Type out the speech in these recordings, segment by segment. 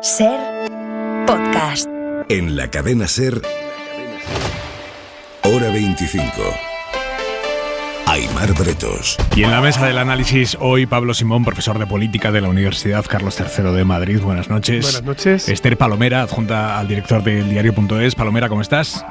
SER Podcast. En la cadena SER, Hora 25. Aimar Bretos. Y en la mesa del análisis hoy Pablo Simón, profesor de política de la Universidad Carlos III de Madrid. Buenas noches. Buenas noches. Esther Palomera, adjunta al director del diario.es. Palomera, ¿cómo estás?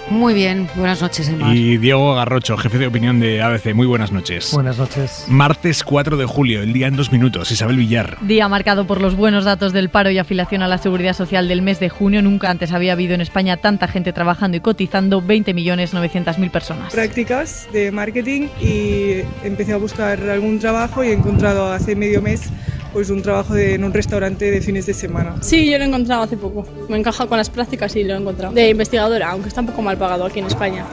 Muy bien, buenas noches, Aimar. Y Diego Garrocho, jefe de opinión de ABC. Muy buenas noches. Buenas noches. Martes 4 de julio, el día en 2 minutos. Isabel Villar. Día marcado por los buenos datos del paro y afiliación a la Seguridad Social del mes de junio. Nunca antes había habido en España tanta gente trabajando y cotizando, 20.900.000 personas. Prácticas de marketing y empecé a buscar algún trabajo y he encontrado hace medio mes pues un trabajo en un restaurante de fines de semana. Sí, yo lo he encontrado hace poco. Me encaja con las prácticas y lo he encontrado. De investigadora, aunque está un poco mal pagado aquí en España.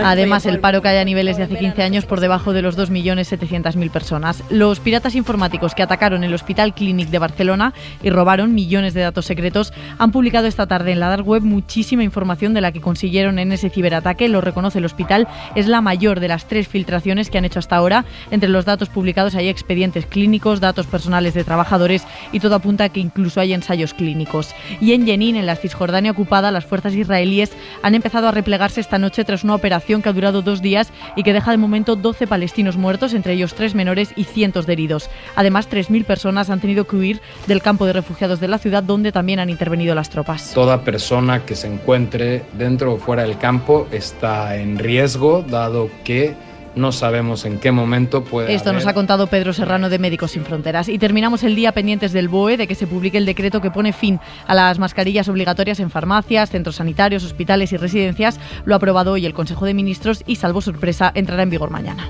Además, el paro cae a niveles de hace 15 años por debajo de los 2.700.000 personas. Los piratas informáticos que atacaron el Hospital Clínic de Barcelona y robaron millones de datos secretos han publicado esta tarde en la dark web muchísima información de la que consiguieron en ese ciberataque. Lo reconoce el hospital. Es la mayor de las 3 filtraciones que han hecho hasta ahora. Entre los datos publicados hay expedientes clínicos, datos personales de trabajadores y todo apunta a que incluso hay ensayos clínicos. Y en Jenin, en la Cisjordania ocupada, las fuerzas israelíes han empezado a replegarse esta noche tras una operación que ha durado 2 días y que deja de momento 12 palestinos muertos, entre ellos 3 menores y cientos de heridos. Además, 3.000 personas han tenido que huir del campo de refugiados de la ciudad, donde también han intervenido las tropas. Toda persona que se encuentre dentro o fuera del campo está en riesgo, dado que no sabemos en qué momento puede Esto nos ha contado Pedro Serrano de Médicos Sin Fronteras. Y terminamos el día pendientes del BOE, de que se publique el decreto que pone fin a las mascarillas obligatorias en farmacias, centros sanitarios, hospitales y residencias. Lo ha aprobado hoy el Consejo de Ministros y, salvo sorpresa, entrará en vigor mañana.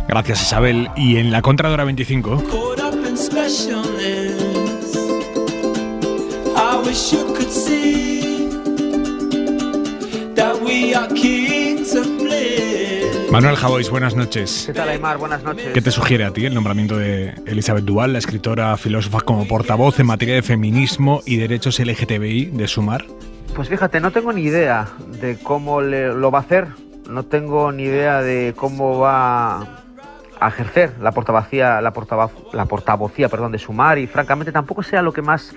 Gracias, Isabel. Y en la contra de Hora 25... Manuel Javois, buenas noches. ¿Qué tal, Aimar? Buenas noches. ¿Qué te sugiere a ti el nombramiento de Elisabeth Duval, la escritora filósofa, como portavoz en materia de feminismo y derechos LGTBI de Sumar? Pues fíjate, no tengo ni idea de cómo lo va a hacer, no tengo ni idea de cómo va a ejercer la portavocía de Sumar, y francamente tampoco sea lo que más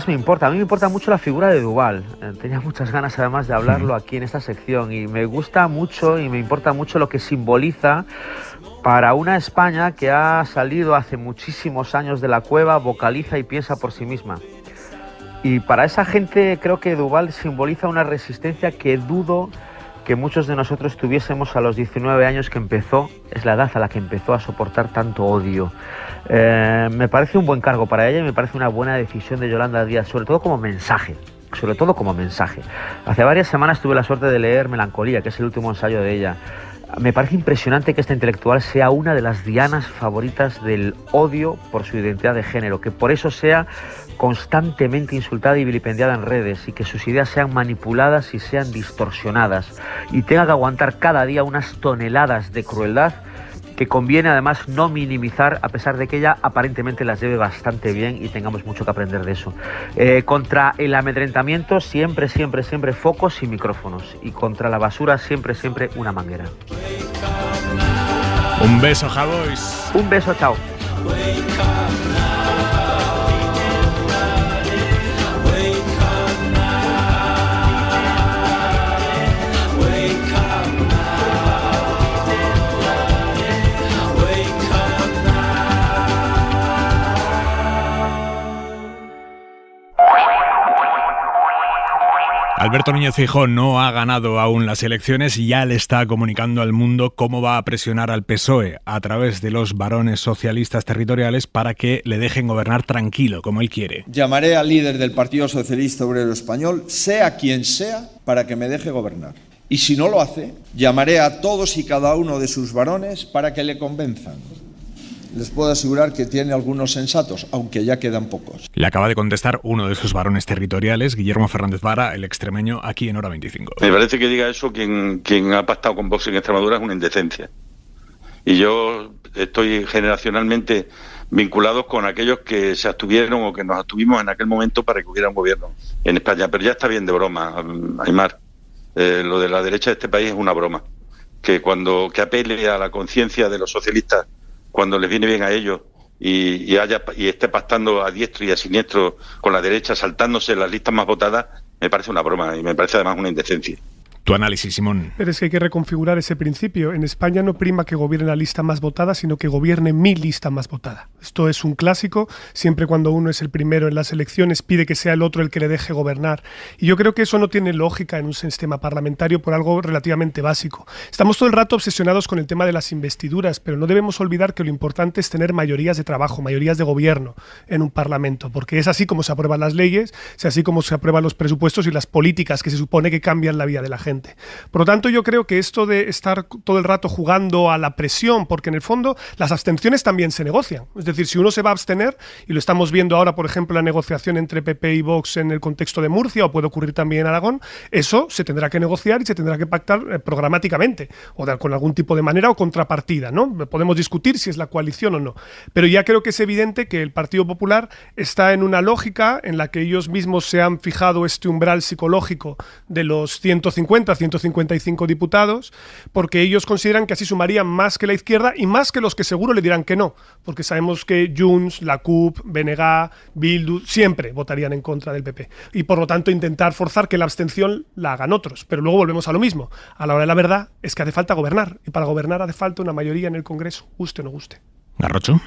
me importa. A mí me importa mucho la figura de Duval. Tenía muchas ganas además de hablarlo aquí en esta sección, y me gusta mucho y me importa mucho lo que simboliza para una España que ha salido hace muchísimos años de la cueva, vocaliza y piensa por sí misma. Y para esa gente creo que Duval simboliza una resistencia que dudo que muchos de nosotros tuviésemos a los 19 años que empezó, es la edad a la que empezó a soportar tanto odio. Me parece un buen cargo para ella y me parece una buena decisión de Yolanda Díaz, sobre todo como mensaje. Hace varias semanas tuve la suerte de leer Melancolía, que es el último ensayo de ella. Me parece impresionante que esta intelectual sea una de las dianas favoritas del odio por su identidad de género, que por eso sea constantemente insultada y vilipendiada en redes, y que sus ideas sean manipuladas y sean distorsionadas, y tenga que aguantar cada día unas toneladas de crueldad que conviene además no minimizar, a pesar de que ella aparentemente las lleve bastante bien y tengamos mucho que aprender de eso. Contra el amedrentamiento siempre focos y micrófonos, y contra la basura siempre una manguera. Un beso, Javois. Un beso, chao. Alberto Núñez Feijóo no ha ganado aún las elecciones y ya le está comunicando al mundo cómo va a presionar al PSOE a través de los varones socialistas territoriales para que le dejen gobernar tranquilo, como él quiere. Llamaré al líder del Partido Socialista Obrero Español, sea quien sea, para que me deje gobernar. Y si no lo hace, llamaré a todos y cada uno de sus varones para que le convenzan. Les puedo asegurar que tiene algunos sensatos, aunque ya quedan pocos. Le acaba de contestar uno de sus varones territoriales, Guillermo Fernández Vara, el extremeño, aquí en Hora 25. Me parece que diga eso quien ha pactado con Vox en Extremadura es una indecencia. Y yo estoy generacionalmente vinculados con aquellos que se abstuvieron o que nos abstuvimos en aquel momento para que hubiera un gobierno en España. Pero ya está bien de broma, Aimar. Lo de la derecha de este país es una broma. Que apele a la conciencia de los socialistas cuando les viene bien a ellos y esté pactando a diestro y a siniestro con la derecha, saltándose las listas más votadas, me parece una broma y me parece además una indecencia. Tu análisis, Simón. Pero es que hay que reconfigurar ese principio. En España no prima que gobierne la lista más votada, sino que gobierne mi lista más votada. Esto es un clásico. Siempre cuando uno es el primero en las elecciones, pide que sea el otro el que le deje gobernar. Y yo creo que eso no tiene lógica en un sistema parlamentario por algo relativamente básico. Estamos todo el rato obsesionados con el tema de las investiduras, pero no debemos olvidar que lo importante es tener mayorías de trabajo, mayorías de gobierno en un parlamento, porque es así como se aprueban las leyes, es así como se aprueban los presupuestos y las políticas que se supone que cambian la vida de la gente. Por lo tanto, yo creo que esto de estar todo el rato jugando a la presión, porque en el fondo las abstenciones también se negocian. Es decir, si uno se va a abstener, y lo estamos viendo ahora, por ejemplo, la negociación entre PP y Vox en el contexto de Murcia, o puede ocurrir también en Aragón, eso se tendrá que negociar y se tendrá que pactar programáticamente, o con algún tipo de manera o contrapartida, ¿no? Podemos discutir si es la coalición o no. Pero ya creo que es evidente que el Partido Popular está en una lógica en la que ellos mismos se han fijado este umbral psicológico de los 155 diputados, porque ellos consideran que así sumarían más que la izquierda y más que los que seguro le dirán que no, porque sabemos que Junts, la CUP, BNG, Bildu siempre votarían en contra del PP y por lo tanto intentar forzar que la abstención la hagan otros. Pero luego volvemos a lo mismo, a la hora de la verdad es que hace falta gobernar y para gobernar hace falta una mayoría en el Congreso, guste o no guste. Garrocho.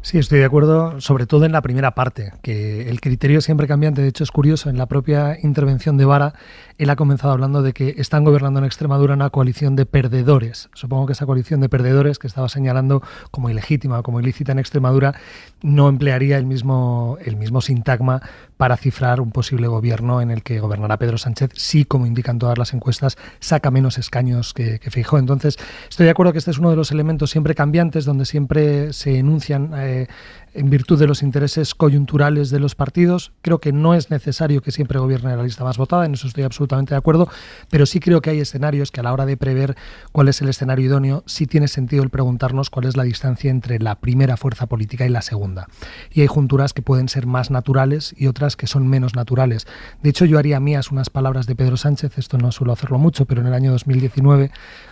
Sí, estoy de acuerdo, sobre todo en la primera parte, que el criterio es siempre cambiante. De hecho, es curioso, en la propia intervención de Vara, él ha comenzado hablando de que están gobernando en Extremadura una coalición de perdedores. Supongo que esa coalición de perdedores, que estaba señalando como ilegítima o como ilícita en Extremadura, no emplearía el mismo sintagma para cifrar un posible gobierno en el que gobernará Pedro Sánchez, sí, como indican todas las encuestas, saca menos escaños que Feijóo. Entonces, estoy de acuerdo que este es uno de los elementos siempre cambiantes, donde siempre se enuncian en virtud de los intereses coyunturales de los partidos. Creo que no es necesario que siempre gobierne la lista más votada, en eso estoy absolutamente de acuerdo, pero sí creo que hay escenarios que a la hora de prever cuál es el escenario idóneo, sí tiene sentido el preguntarnos cuál es la distancia entre la primera fuerza política y la segunda. Y hay junturas que pueden ser más naturales y otras que son menos naturales. De hecho, yo haría mías unas palabras de Pedro Sánchez, esto no suelo hacerlo mucho, pero en el año 2019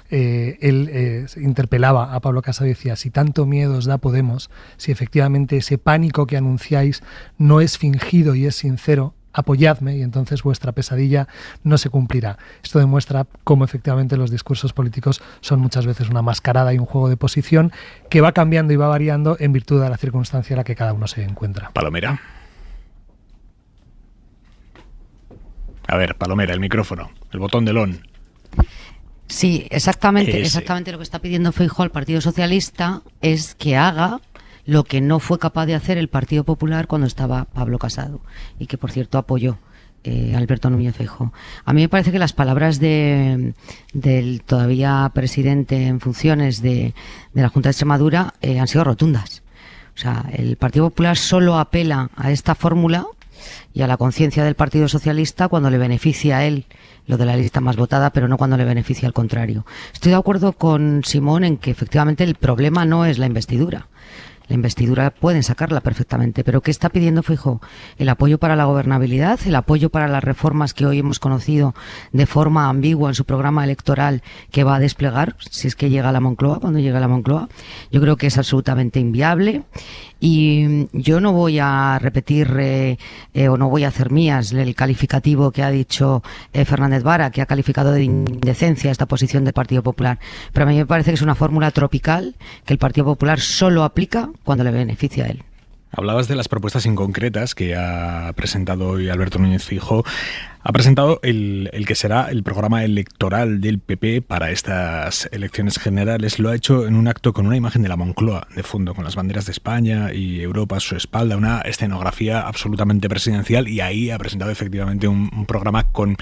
él interpelaba a Pablo Casado y decía: si tanto miedo os da Podemos, si efectivamente ese pánico que anunciáis no es fingido y es sincero, apoyadme y entonces vuestra pesadilla no se cumplirá. Esto demuestra cómo efectivamente los discursos políticos son muchas veces una mascarada y un juego de posición que va cambiando y va variando en virtud de la circunstancia en la que cada uno se encuentra. Palomera. A ver, Palomera, el micrófono, el botón del on. Sí, exactamente lo que está pidiendo Feijóo al Partido Socialista es que haga lo que no fue capaz de hacer el Partido Popular cuando estaba Pablo Casado y que, por cierto, apoyó Alberto Núñez Feijóo. A mí me parece que las palabras del todavía presidente en funciones de la Junta de Extremadura han sido rotundas. O sea, el Partido Popular solo apela a esta fórmula y a la conciencia del Partido Socialista cuando le beneficia a él lo de la lista más votada, pero no cuando le beneficia al contrario. Estoy de acuerdo con Simón en que efectivamente el problema no es la investidura. La investidura pueden sacarla perfectamente, pero ¿qué está pidiendo Feijóo? El apoyo para la gobernabilidad, el apoyo para las reformas que hoy hemos conocido de forma ambigua en su programa electoral que va a desplegar, si es que llega a la Moncloa, cuando llegue a la Moncloa. Yo creo que es absolutamente inviable y yo no voy a repetir o no voy a hacer mías el calificativo que ha dicho Fernández Vara, que ha calificado de indecencia esta posición del Partido Popular. Pero a mí me parece que es una fórmula tropical que el Partido Popular solo aplica cuando le beneficia a él. Hablabas de las propuestas inconcretas que ha presentado hoy Alberto Núñez Feijóo. Ha presentado el que será el programa electoral del PP para estas elecciones generales. Lo ha hecho en un acto con una imagen de la Moncloa de fondo, con las banderas de España y Europa a su espalda, una escenografía absolutamente presidencial, y ahí ha presentado efectivamente un programa con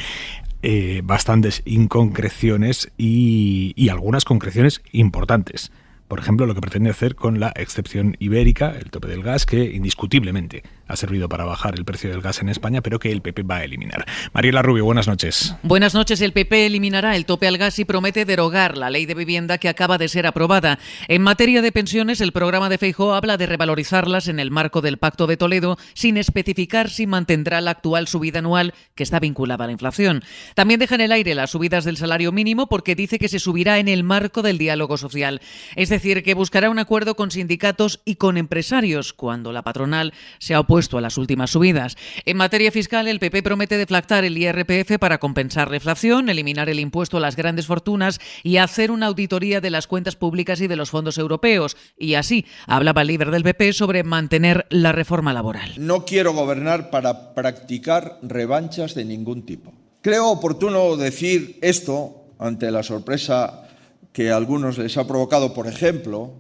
bastantes inconcreciones y algunas concreciones importantes. Por ejemplo, lo que pretende hacer con la excepción ibérica, el tope del gas, que indiscutiblemente ha servido para bajar el precio del gas en España, pero que el PP va a eliminar. Mariela Rubio, buenas noches. Buenas noches. El PP eliminará el tope al gas y promete derogar la ley de vivienda que acaba de ser aprobada. En materia de pensiones, el programa de Feijóo habla de revalorizarlas en el marco del Pacto de Toledo, sin especificar si mantendrá la actual subida anual que está vinculada a la inflación. También deja en el aire las subidas del salario mínimo porque dice que se subirá en el marco del diálogo social. Es decir, que buscará un acuerdo con sindicatos y con empresarios cuando la patronal se ha opuesto a las últimas subidas. En materia fiscal, el PP promete deflactar el IRPF para compensar la inflación, eliminar el impuesto a las grandes fortunas y hacer una auditoría de las cuentas públicas y de los fondos europeos. Y así hablaba el líder del PP sobre mantener la reforma laboral. No quiero gobernar para practicar revanchas de ningún tipo. Creo oportuno decir esto ante la sorpresa que a algunos les ha provocado, por ejemplo,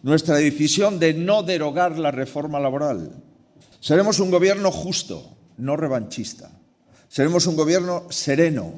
nuestra decisión de no derogar la reforma laboral. Seremos un gobierno justo, no revanchista. Seremos un gobierno sereno,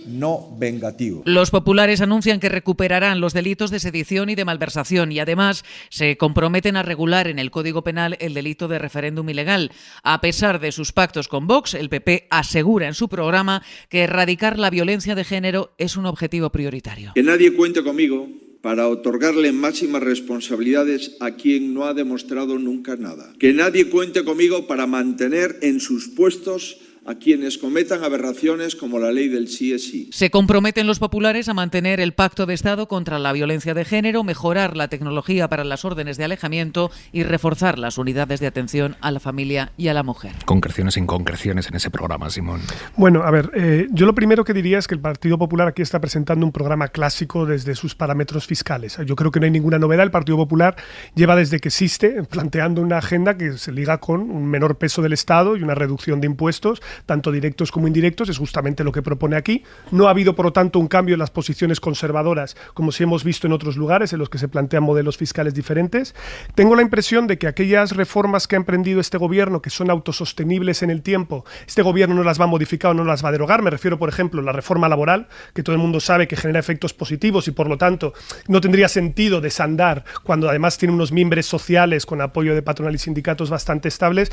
no vengativo. Los populares anuncian que recuperarán los delitos de sedición y de malversación y además se comprometen a regular en el Código Penal el delito de referéndum ilegal. A pesar de sus pactos con Vox, el PP asegura en su programa que erradicar la violencia de género es un objetivo prioritario. Que nadie cuente conmigo para otorgarle máximas responsabilidades a quien no ha demostrado nunca nada. Que nadie cuente conmigo para mantener en sus puestos a quienes cometan aberraciones como la ley del sí es sí. Se comprometen los populares a mantener el pacto de Estado contra la violencia de género, mejorar la tecnología para las órdenes de alejamiento y reforzar las unidades de atención a la familia y a la mujer. Concreciones e inconcreciones en ese programa, Simón. Bueno, a ver, yo lo primero que diría es que el Partido Popular aquí está presentando un programa clásico desde sus parámetros fiscales. Yo creo que no hay ninguna novedad. El Partido Popular lleva desde que existe planteando una agenda que se liga con un menor peso del Estado y una reducción de impuestos, tanto directos como indirectos. Es justamente lo que propone aquí. No ha habido, por lo tanto, un cambio en las posiciones conservadoras, como sí hemos visto en otros lugares en los que se plantean modelos fiscales diferentes. Tengo la impresión de que aquellas reformas que ha emprendido este gobierno, que son autosostenibles en el tiempo, este gobierno no las va a modificar o no las va a derogar. Me refiero, por ejemplo, a la reforma laboral, que todo el mundo sabe que genera efectos positivos y, por lo tanto, no tendría sentido desandar cuando además tiene unos mimbres sociales con apoyo de patronal y sindicatos bastante estables.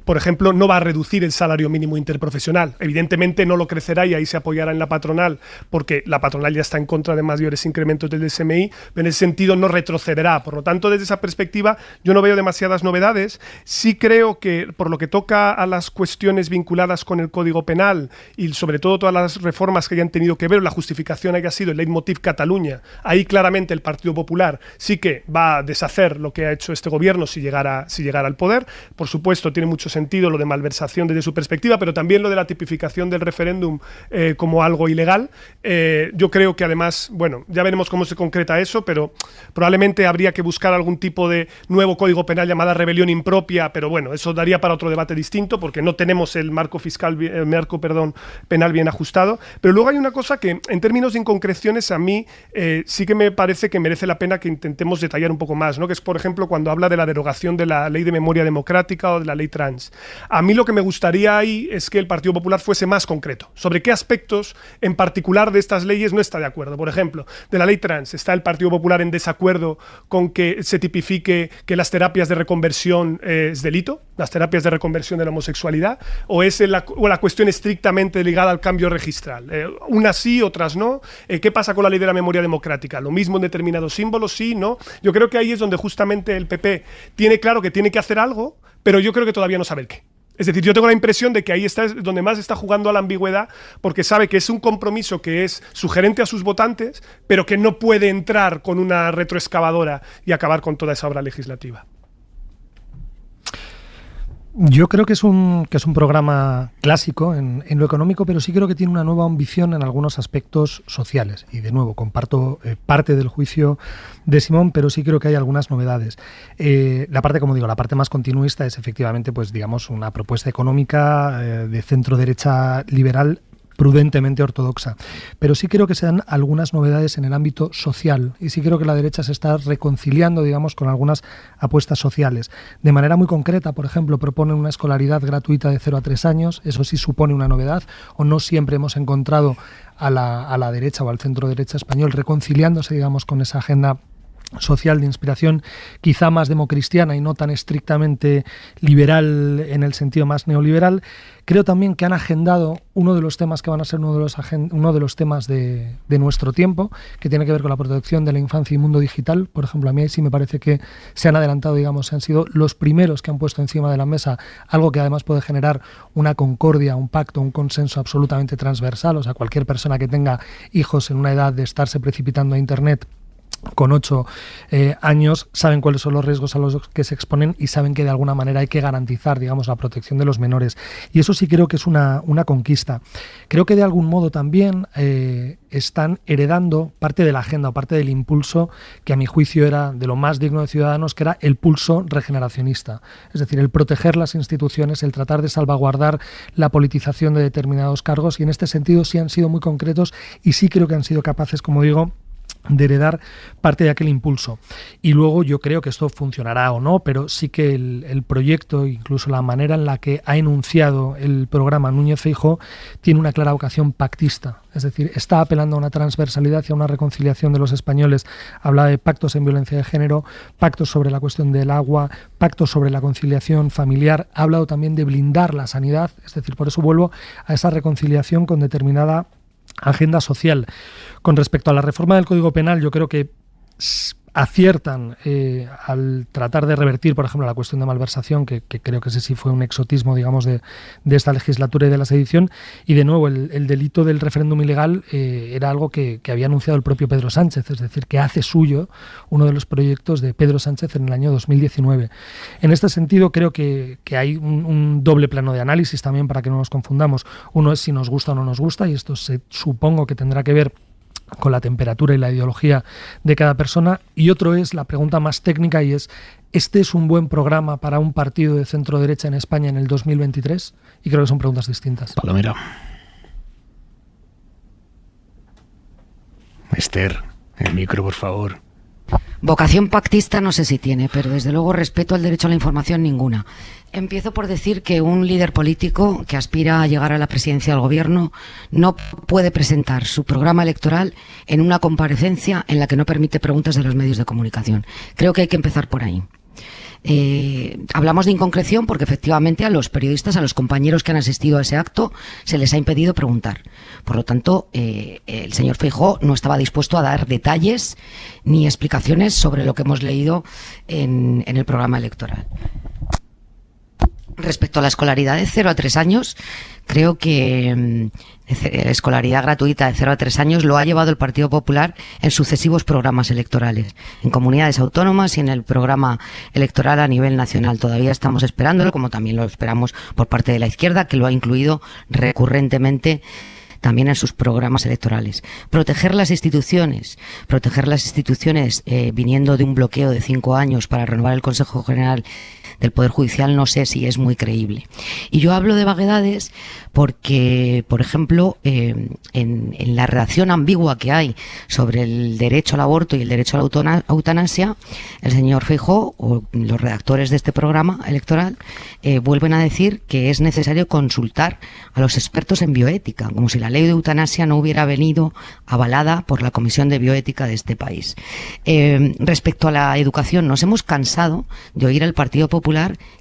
Por ejemplo, no va a reducir el salario mínimo interprofesional. Evidentemente no lo crecerá y ahí se apoyará en la patronal, porque la patronal ya está en contra de mayores incrementos del SMI, pero en ese sentido no retrocederá. Por lo tanto, desde esa perspectiva, yo no veo demasiadas novedades. Sí creo que, por lo que toca a las cuestiones vinculadas con el Código Penal y sobre todo todas las reformas que hayan tenido que ver, la justificación haya sido el leitmotiv Cataluña, ahí claramente el Partido Popular sí que va a deshacer lo que ha hecho este gobierno si llegara al poder. Por supuesto, tiene mucho sentido lo de malversación desde su perspectiva, pero también lo de la tipificación del referéndum como algo ilegal. Yo creo que además, bueno, ya veremos cómo se concreta eso, pero probablemente habría que buscar algún tipo de nuevo código penal llamada rebelión impropia, pero bueno, eso daría para otro debate distinto porque no tenemos el marco penal bien ajustado. Pero luego hay una cosa que en términos de inconcreciones a mí sí que me parece que merece la pena que intentemos detallar un poco más, ¿no? Que es, por ejemplo, cuando habla de la derogación de la ley de memoria democrática o de la ley trans. A mí lo que me gustaría ahí es que el Partido Popular fuese más concreto. Sobre qué aspectos en particular de estas leyes no está de acuerdo. Por ejemplo, de la ley trans, ¿está el Partido Popular en desacuerdo con que se tipifique que las terapias de reconversión es delito? ¿Las terapias de reconversión de la homosexualidad? ¿O es la cuestión estrictamente ligada al cambio registral? Unas sí, otras no. ¿Qué pasa con la ley de la memoria democrática? ¿Lo mismo en determinados símbolos? Sí, no. Yo creo que ahí es donde justamente el PP tiene claro que tiene que hacer algo, pero yo creo que todavía no sabe el qué. Es decir, yo tengo la impresión de que ahí está donde más está jugando a la ambigüedad, porque sabe que es un compromiso que es sugerente a sus votantes, pero que no puede entrar con una retroexcavadora y acabar con toda esa obra legislativa. Yo creo que es un programa clásico en lo económico, pero sí creo que tiene una nueva ambición en algunos aspectos sociales. Y de nuevo, comparto parte del juicio de Simón, pero sí creo que hay algunas novedades. La parte más continuista es efectivamente, pues digamos, una propuesta económica de centro-derecha liberal prudentemente ortodoxa, pero sí creo que se dan algunas novedades en el ámbito social y sí creo que la derecha se está reconciliando, digamos, con algunas apuestas sociales. De manera muy concreta, por ejemplo, proponen una escolaridad gratuita de 0 a 3 años, eso sí supone una novedad, o no siempre hemos encontrado a la derecha o al centro derecha español reconciliándose, digamos, con esa agenda social de inspiración quizá más democristiana y no tan estrictamente liberal en el sentido más neoliberal. Creo también que han agendado uno de los temas que van a ser uno de los temas de nuestro tiempo, que tiene que ver con la protección de la infancia y mundo digital. Por ejemplo, a mí sí me parece que se han adelantado, digamos, han sido los primeros que han puesto encima de la mesa algo que además puede generar una concordia, un pacto, un consenso absolutamente transversal. O sea, cualquier persona que tenga hijos en una edad de estarse precipitando a Internet con 8 años, saben cuáles son los riesgos a los que se exponen y saben que de alguna manera hay que garantizar, digamos, la protección de los menores. Y eso sí creo que es una conquista. Creo que de algún modo también están heredando parte de la agenda o parte del impulso que a mi juicio era de lo más digno de Ciudadanos, que era el pulso regeneracionista. Es decir, el proteger las instituciones, el tratar de salvaguardar la politización de determinados cargos, y en este sentido sí han sido muy concretos y sí creo que han sido capaces, como digo, de heredar parte de aquel impulso. Y luego yo creo que esto funcionará o no, pero sí que el proyecto, incluso la manera en la que ha enunciado el programa Núñez Feijóo, tiene una clara vocación pactista. Es decir, está apelando a una transversalidad y a una reconciliación de los españoles. Habla de pactos en violencia de género, pactos sobre la cuestión del agua, pactos sobre la conciliación familiar. Ha hablado también de blindar la sanidad. Es decir, por eso vuelvo a esa reconciliación con determinada agenda social. Con respecto a la reforma del Código Penal, yo creo que aciertan al tratar de revertir, por ejemplo, la cuestión de malversación, que creo que ese sí fue un exotismo, digamos, de esta legislatura y de la sedición. Y de nuevo, el delito del referéndum ilegal era algo que había anunciado el propio Pedro Sánchez, es decir, que hace suyo uno de los proyectos de Pedro Sánchez en el año 2019. En este sentido, creo que hay un doble plano de análisis también, para que no nos confundamos. Uno es si nos gusta o no nos gusta, y esto supongo que tendrá que ver con la temperatura y la ideología de cada persona, y otro es la pregunta más técnica, y es: ¿este es un buen programa para un partido de centro derecha en España en el 2023? Y creo que son preguntas distintas. Palomera. Esther, el micro, por favor. Vocación pactista no sé si tiene, pero desde luego respeto al derecho a la información ninguna. Empiezo por decir que un líder político que aspira a llegar a la presidencia del gobierno no puede presentar su programa electoral en una comparecencia en la que no permite preguntas de los medios de comunicación. Creo que hay que empezar por ahí. Hablamos de inconcreción porque efectivamente a los periodistas, a los compañeros que han asistido a ese acto, se les ha impedido preguntar. Por lo tanto, el señor Feijóo no estaba dispuesto a dar detalles ni explicaciones sobre lo que hemos leído en el programa electoral. Respecto a la escolaridad de 0 a 3 años, creo que la escolaridad gratuita de 0 a 3 años lo ha llevado el Partido Popular en sucesivos programas electorales, en comunidades autónomas y en el programa electoral a nivel nacional. Todavía estamos esperándolo, como también lo esperamos por parte de la izquierda, que lo ha incluido recurrentemente también en sus programas electorales. Proteger las instituciones viniendo de un bloqueo de 5 años para renovar el Consejo General del Poder Judicial, no sé si es muy creíble. Y yo hablo de vaguedades porque, por ejemplo, en la redacción ambigua que hay sobre el derecho al aborto y el derecho a la eutanasia, el señor Feijóo o los redactores de este programa electoral vuelven a decir que es necesario consultar a los expertos en bioética, como si la ley de eutanasia no hubiera venido avalada por la Comisión de Bioética de este país. Respecto a la educación, nos hemos cansado de oír al Partido Popular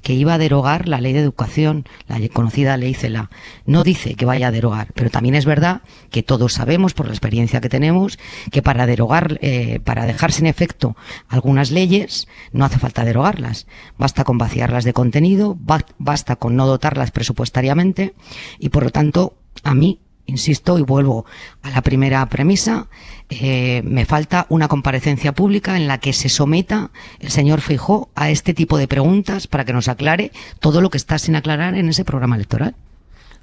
que iba a derogar la ley de educación, la conocida ley CELA. No dice que vaya a derogar, pero también es verdad que todos sabemos, por la experiencia que tenemos, que para derogar, para dejar sin efecto algunas leyes, no hace falta derogarlas. Basta con vaciarlas de contenido, basta con no dotarlas presupuestariamente, y por lo tanto, a mí, insisto y vuelvo a la primera premisa, me falta una comparecencia pública en la que se someta el señor Feijóo a este tipo de preguntas para que nos aclare todo lo que está sin aclarar en ese programa electoral.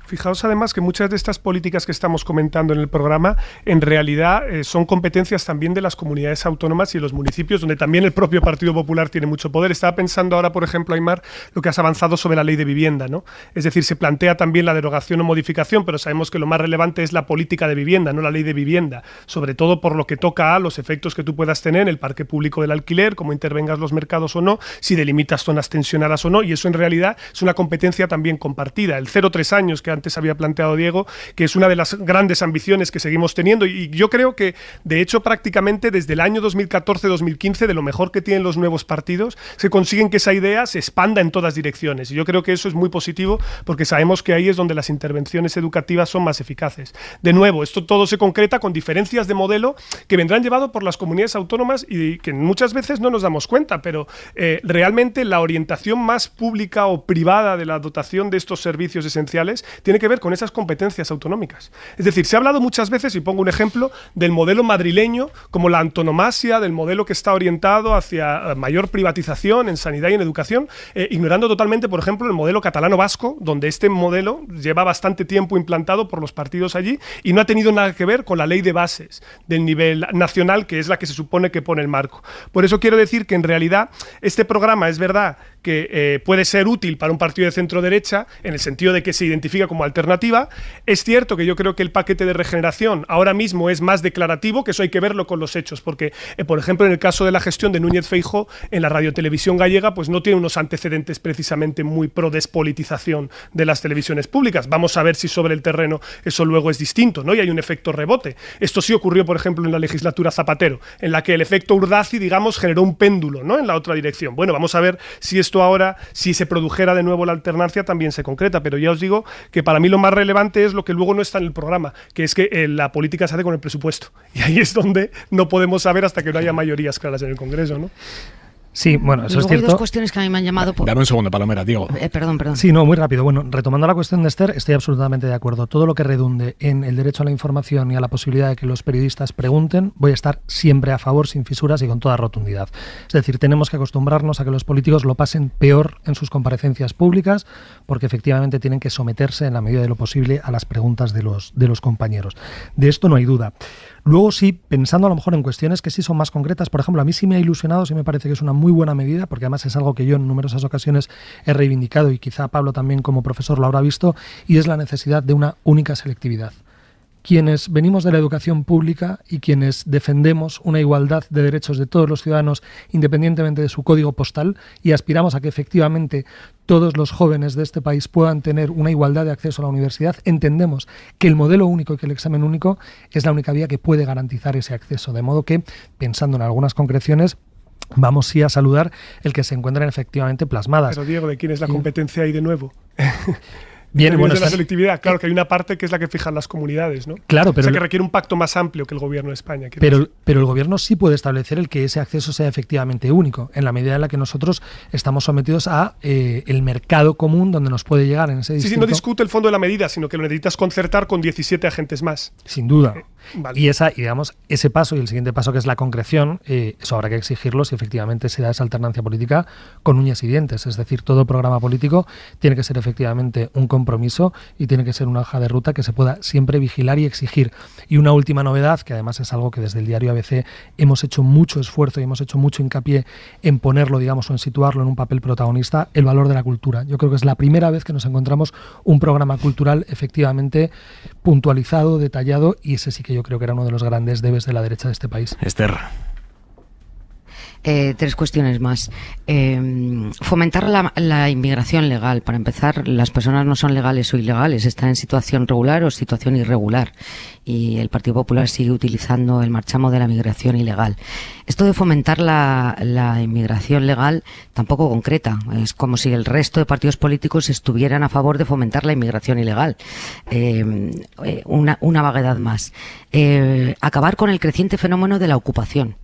Fijaos además que muchas de estas políticas que estamos comentando en el programa en realidad son competencias también de las comunidades autónomas y de los municipios, donde también el propio Partido Popular tiene mucho poder. Estaba pensando ahora, por ejemplo, Aymar, lo que has avanzado sobre la ley de vivienda, ¿no? Es decir, se plantea también la derogación o modificación, pero sabemos que lo más relevante es la política de vivienda, no la ley de vivienda, sobre todo por lo que toca a los efectos que tú puedas tener en el parque público del alquiler, cómo intervengas los mercados o no, si delimitas zonas tensionadas o no, y eso en realidad es una competencia también compartida. El 0-3 años que antes había planteado Diego, que es una de las grandes ambiciones que seguimos teniendo, y yo creo que, de hecho, prácticamente desde el año 2014-2015, de lo mejor que tienen los nuevos partidos, se consiguen que esa idea se expanda en todas direcciones, y yo creo que eso es muy positivo, porque sabemos que ahí es donde las intervenciones educativas son más eficaces. De nuevo, esto todo se concreta con diferencias de modelo que vendrán llevado por las comunidades autónomas y que muchas veces no nos damos cuenta, pero realmente la orientación más pública o privada de la dotación de estos servicios esenciales tiene que ver con esas competencias autonómicas. Es decir, se ha hablado muchas veces, y pongo un ejemplo, del modelo madrileño como la antonomasia del modelo que está orientado hacia mayor privatización en sanidad y en educación, ignorando totalmente, por ejemplo, el modelo catalano-vasco, donde este modelo lleva bastante tiempo implantado por los partidos allí y no ha tenido nada que ver con la ley de bases del nivel nacional, que es la que se supone que pone el marco. Por eso quiero decir que en realidad este programa es verdad que puede ser útil para un partido de centro-derecha en el sentido de que se identifica como alternativa. Es cierto que yo creo que el paquete de regeneración ahora mismo es más declarativo, que eso hay que verlo con los hechos, porque, por ejemplo, en el caso de la gestión de Núñez Feijóo en la radiotelevisión gallega, pues no tiene unos antecedentes precisamente muy pro despolitización de las televisiones públicas. Vamos a ver si sobre el terreno eso luego es distinto, ¿no? Y hay un efecto rebote. Esto sí ocurrió, por ejemplo, en la legislatura Zapatero, en la que el efecto Urdazi, digamos, generó un péndulo, ¿no?, en la otra dirección. Bueno, vamos a ver si esto ahora, si se produjera de nuevo la alternancia, también se concreta, pero ya os digo que para mí lo más relevante es lo que luego no está en el programa, que es que la política se hace con el presupuesto, y ahí es donde no podemos saber hasta que no haya mayorías claras en el Congreso, ¿no? Sí, bueno, eso es cierto. Hay dos cuestiones que a mí me han llamado... Dame un segundo, Palomera, Diego. Perdón. Sí, no, muy rápido. Bueno, retomando la cuestión de Esther, estoy absolutamente de acuerdo. Todo lo que redunde en el derecho a la información y a la posibilidad de que los periodistas pregunten, voy a estar siempre a favor, sin fisuras y con toda rotundidad. Es decir, tenemos que acostumbrarnos a que los políticos lo pasen peor en sus comparecencias públicas, porque efectivamente tienen que someterse en la medida de lo posible a las preguntas de los compañeros. De esto no hay duda. Luego sí, pensando a lo mejor en cuestiones que sí son más concretas, por ejemplo, a mí sí me ha ilusionado, sí me parece que es una muy buena medida, porque además es algo que yo en numerosas ocasiones he reivindicado y quizá Pablo también como profesor lo habrá visto, y es la necesidad de una única selectividad. Quienes venimos de la educación pública y quienes defendemos una igualdad de derechos de todos los ciudadanos independientemente de su código postal y aspiramos a que efectivamente todos los jóvenes de este país puedan tener una igualdad de acceso a la universidad, entendemos que el modelo único y que el examen único es la única vía que puede garantizar ese acceso. De modo que, pensando en algunas concreciones, vamos sí a saludar el que se encuentren efectivamente plasmadas. Pero Diego, ¿de quién es la competencia ahí de nuevo? Bien, bueno, de la selectividad, claro que hay una parte que es la que fijan las comunidades, ¿no? Claro, pero o sea, que requiere un pacto más amplio que el gobierno de España. Pero el gobierno sí puede establecer el que ese acceso sea efectivamente único, en la medida en la que nosotros estamos sometidos a el mercado común donde nos puede llegar en ese distrito. Sí, no discute el fondo de la medida, sino que lo necesitas concertar con 17 agentes más. Sin duda. Vale. Y digamos, ese paso y el siguiente paso, que es la concreción, eso habrá que exigirlo si efectivamente se da esa alternancia política con uñas y dientes. Es decir, todo programa político tiene que ser efectivamente un compromiso y tiene que ser una hoja de ruta que se pueda siempre vigilar y exigir. Y una última novedad, que además es algo que desde el diario ABC hemos hecho mucho esfuerzo y hemos hecho mucho hincapié en ponerlo, digamos, o en situarlo en un papel protagonista, el valor de la cultura. Yo creo que es la primera vez que nos encontramos un programa cultural efectivamente puntualizado, detallado, y ese sí que yo creo que era uno de los grandes debes de la derecha de este país. Esther. Tres cuestiones más. Fomentar la inmigración legal. Para empezar, las personas no son legales o ilegales, están en situación regular o situación irregular. Y el Partido Popular sigue utilizando el marchamo de la migración ilegal. Esto de fomentar la inmigración legal tampoco concreta. Es como si el resto de partidos políticos estuvieran a favor de fomentar la inmigración ilegal. Una vaguedad más. Acabar con el creciente fenómeno de la ocupación.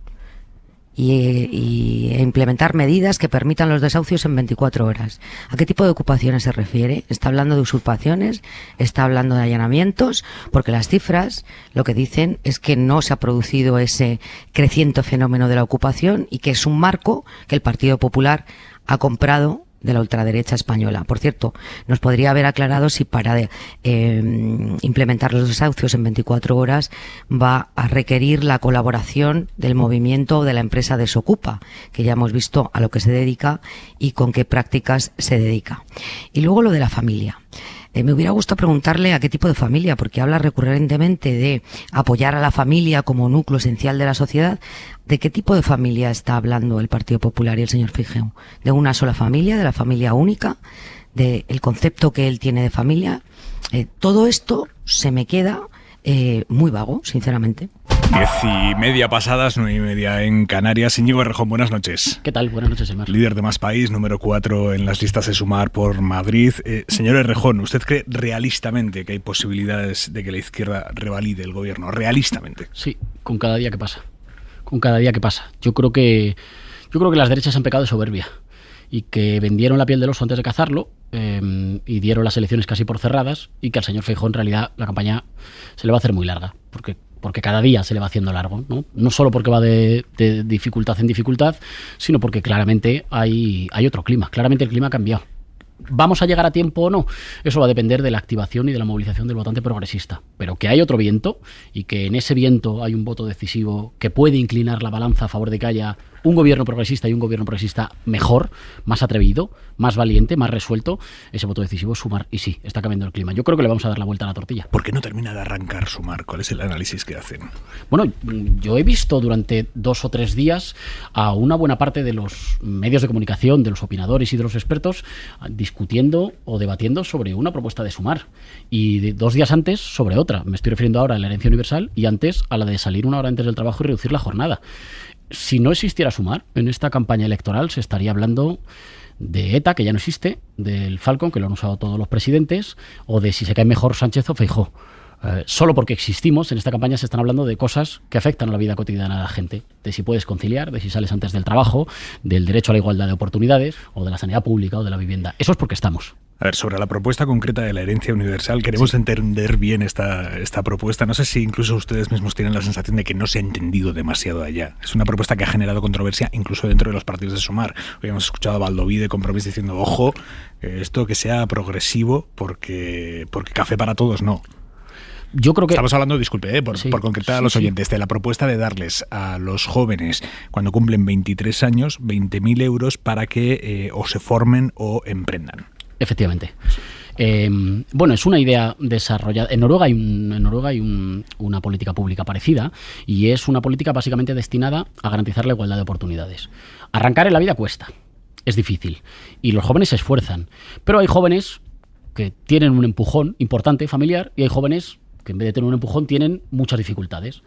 Y implementar medidas que permitan los desahucios en 24 horas. ¿A qué tipo de ocupaciones se refiere? ¿Está hablando de usurpaciones? ¿Está hablando de allanamientos? Porque las cifras lo que dicen es que no se ha producido ese creciente fenómeno de la ocupación y que es un marco que el Partido Popular ha comprado de la ultraderecha española. Por cierto, nos podría haber aclarado si para implementar los desahucios en 24 horas va a requerir la colaboración del movimiento o de la empresa Desocupa, que ya hemos visto a lo que se dedica y con qué prácticas se dedica. Y luego lo de la familia. Me hubiera gustado preguntarle a qué tipo de familia, porque habla recurrentemente de apoyar a la familia como núcleo esencial de la sociedad. ¿De qué tipo de familia está hablando el Partido Popular y el señor Feijóo? ¿De una sola familia, de la familia única, del concepto que él tiene de familia. Todo esto se me queda muy vago, sinceramente. 10:30 pasadas, 9:30 en Canarias. Íñigo Errejón, buenas noches. ¿Qué tal? Buenas noches, Emar. Líder de Más País, número 4 en las listas de Sumar por Madrid. Señor Errejón, ¿usted cree realistamente que hay posibilidades de que la izquierda revalide el gobierno? ¿Realistamente? Sí, con cada día que pasa. Con cada día que pasa. Yo creo que las derechas han pecado de soberbia y que vendieron la piel del oso antes de cazarlo y dieron las elecciones casi por cerradas, y que al señor Feijóo en realidad la campaña se le va a hacer muy larga, porque cada día se le va haciendo largo, no solo porque va de dificultad en dificultad, sino porque claramente hay otro clima, claramente el clima ha cambiado. ¿Vamos a llegar a tiempo o no? Eso va a depender de la activación y de la movilización del votante progresista. Pero que hay otro viento, y que en ese viento hay un voto decisivo que puede inclinar la balanza a favor de que haya un gobierno progresista, y un gobierno progresista mejor, más atrevido, más valiente, más resuelto. Ese voto decisivo es Sumar, y sí, está cambiando el clima. Yo creo que le vamos a dar la vuelta a la tortilla. ¿Por qué no termina de arrancar Sumar? ¿Cuál es el análisis que hacen? Bueno, yo he visto durante 2 o 3 días a una buena parte de los medios de comunicación, de los opinadores y de los expertos discutiendo o debatiendo sobre una propuesta de Sumar, y 2 días antes sobre otra. Me estoy refiriendo ahora a la herencia universal, y antes a la de salir 1 hora antes del trabajo y reducir la jornada. Si no existiera Sumar, en esta campaña electoral se estaría hablando de ETA, que ya no existe, del Falcon, que lo han usado todos los presidentes, o de si se cae mejor Sánchez o Feijóo. Solo porque existimos, en esta campaña se están hablando de cosas que afectan a la vida cotidiana de la gente, de si puedes conciliar, de si sales antes del trabajo, del derecho a la igualdad de oportunidades, o de la sanidad pública o de la vivienda. Eso es porque estamos. A ver, sobre la propuesta concreta de la herencia universal, queremos entender bien esta propuesta. No sé si incluso ustedes mismos tienen la sensación de que no se ha entendido demasiado allá. Es una propuesta que ha generado controversia incluso dentro de los partidos de Sumar. Hoy hemos escuchado a Baldoví de Compromís diciendo, ojo, esto que sea progresivo, porque café para todos no. Yo creo que... Estamos hablando, disculpe, por concretar a los oyentes, de la propuesta de darles a los jóvenes, cuando cumplen 23 años, 20.000 euros para que o se formen o emprendan. Efectivamente. Bueno, es una idea desarrollada. En Noruega hay una política pública parecida, y es una política básicamente destinada a garantizar la igualdad de oportunidades. Arrancar en la vida cuesta, es difícil, y los jóvenes se esfuerzan. Pero hay jóvenes que tienen un empujón importante familiar, y hay jóvenes que en vez de tener un empujón tienen muchas dificultades.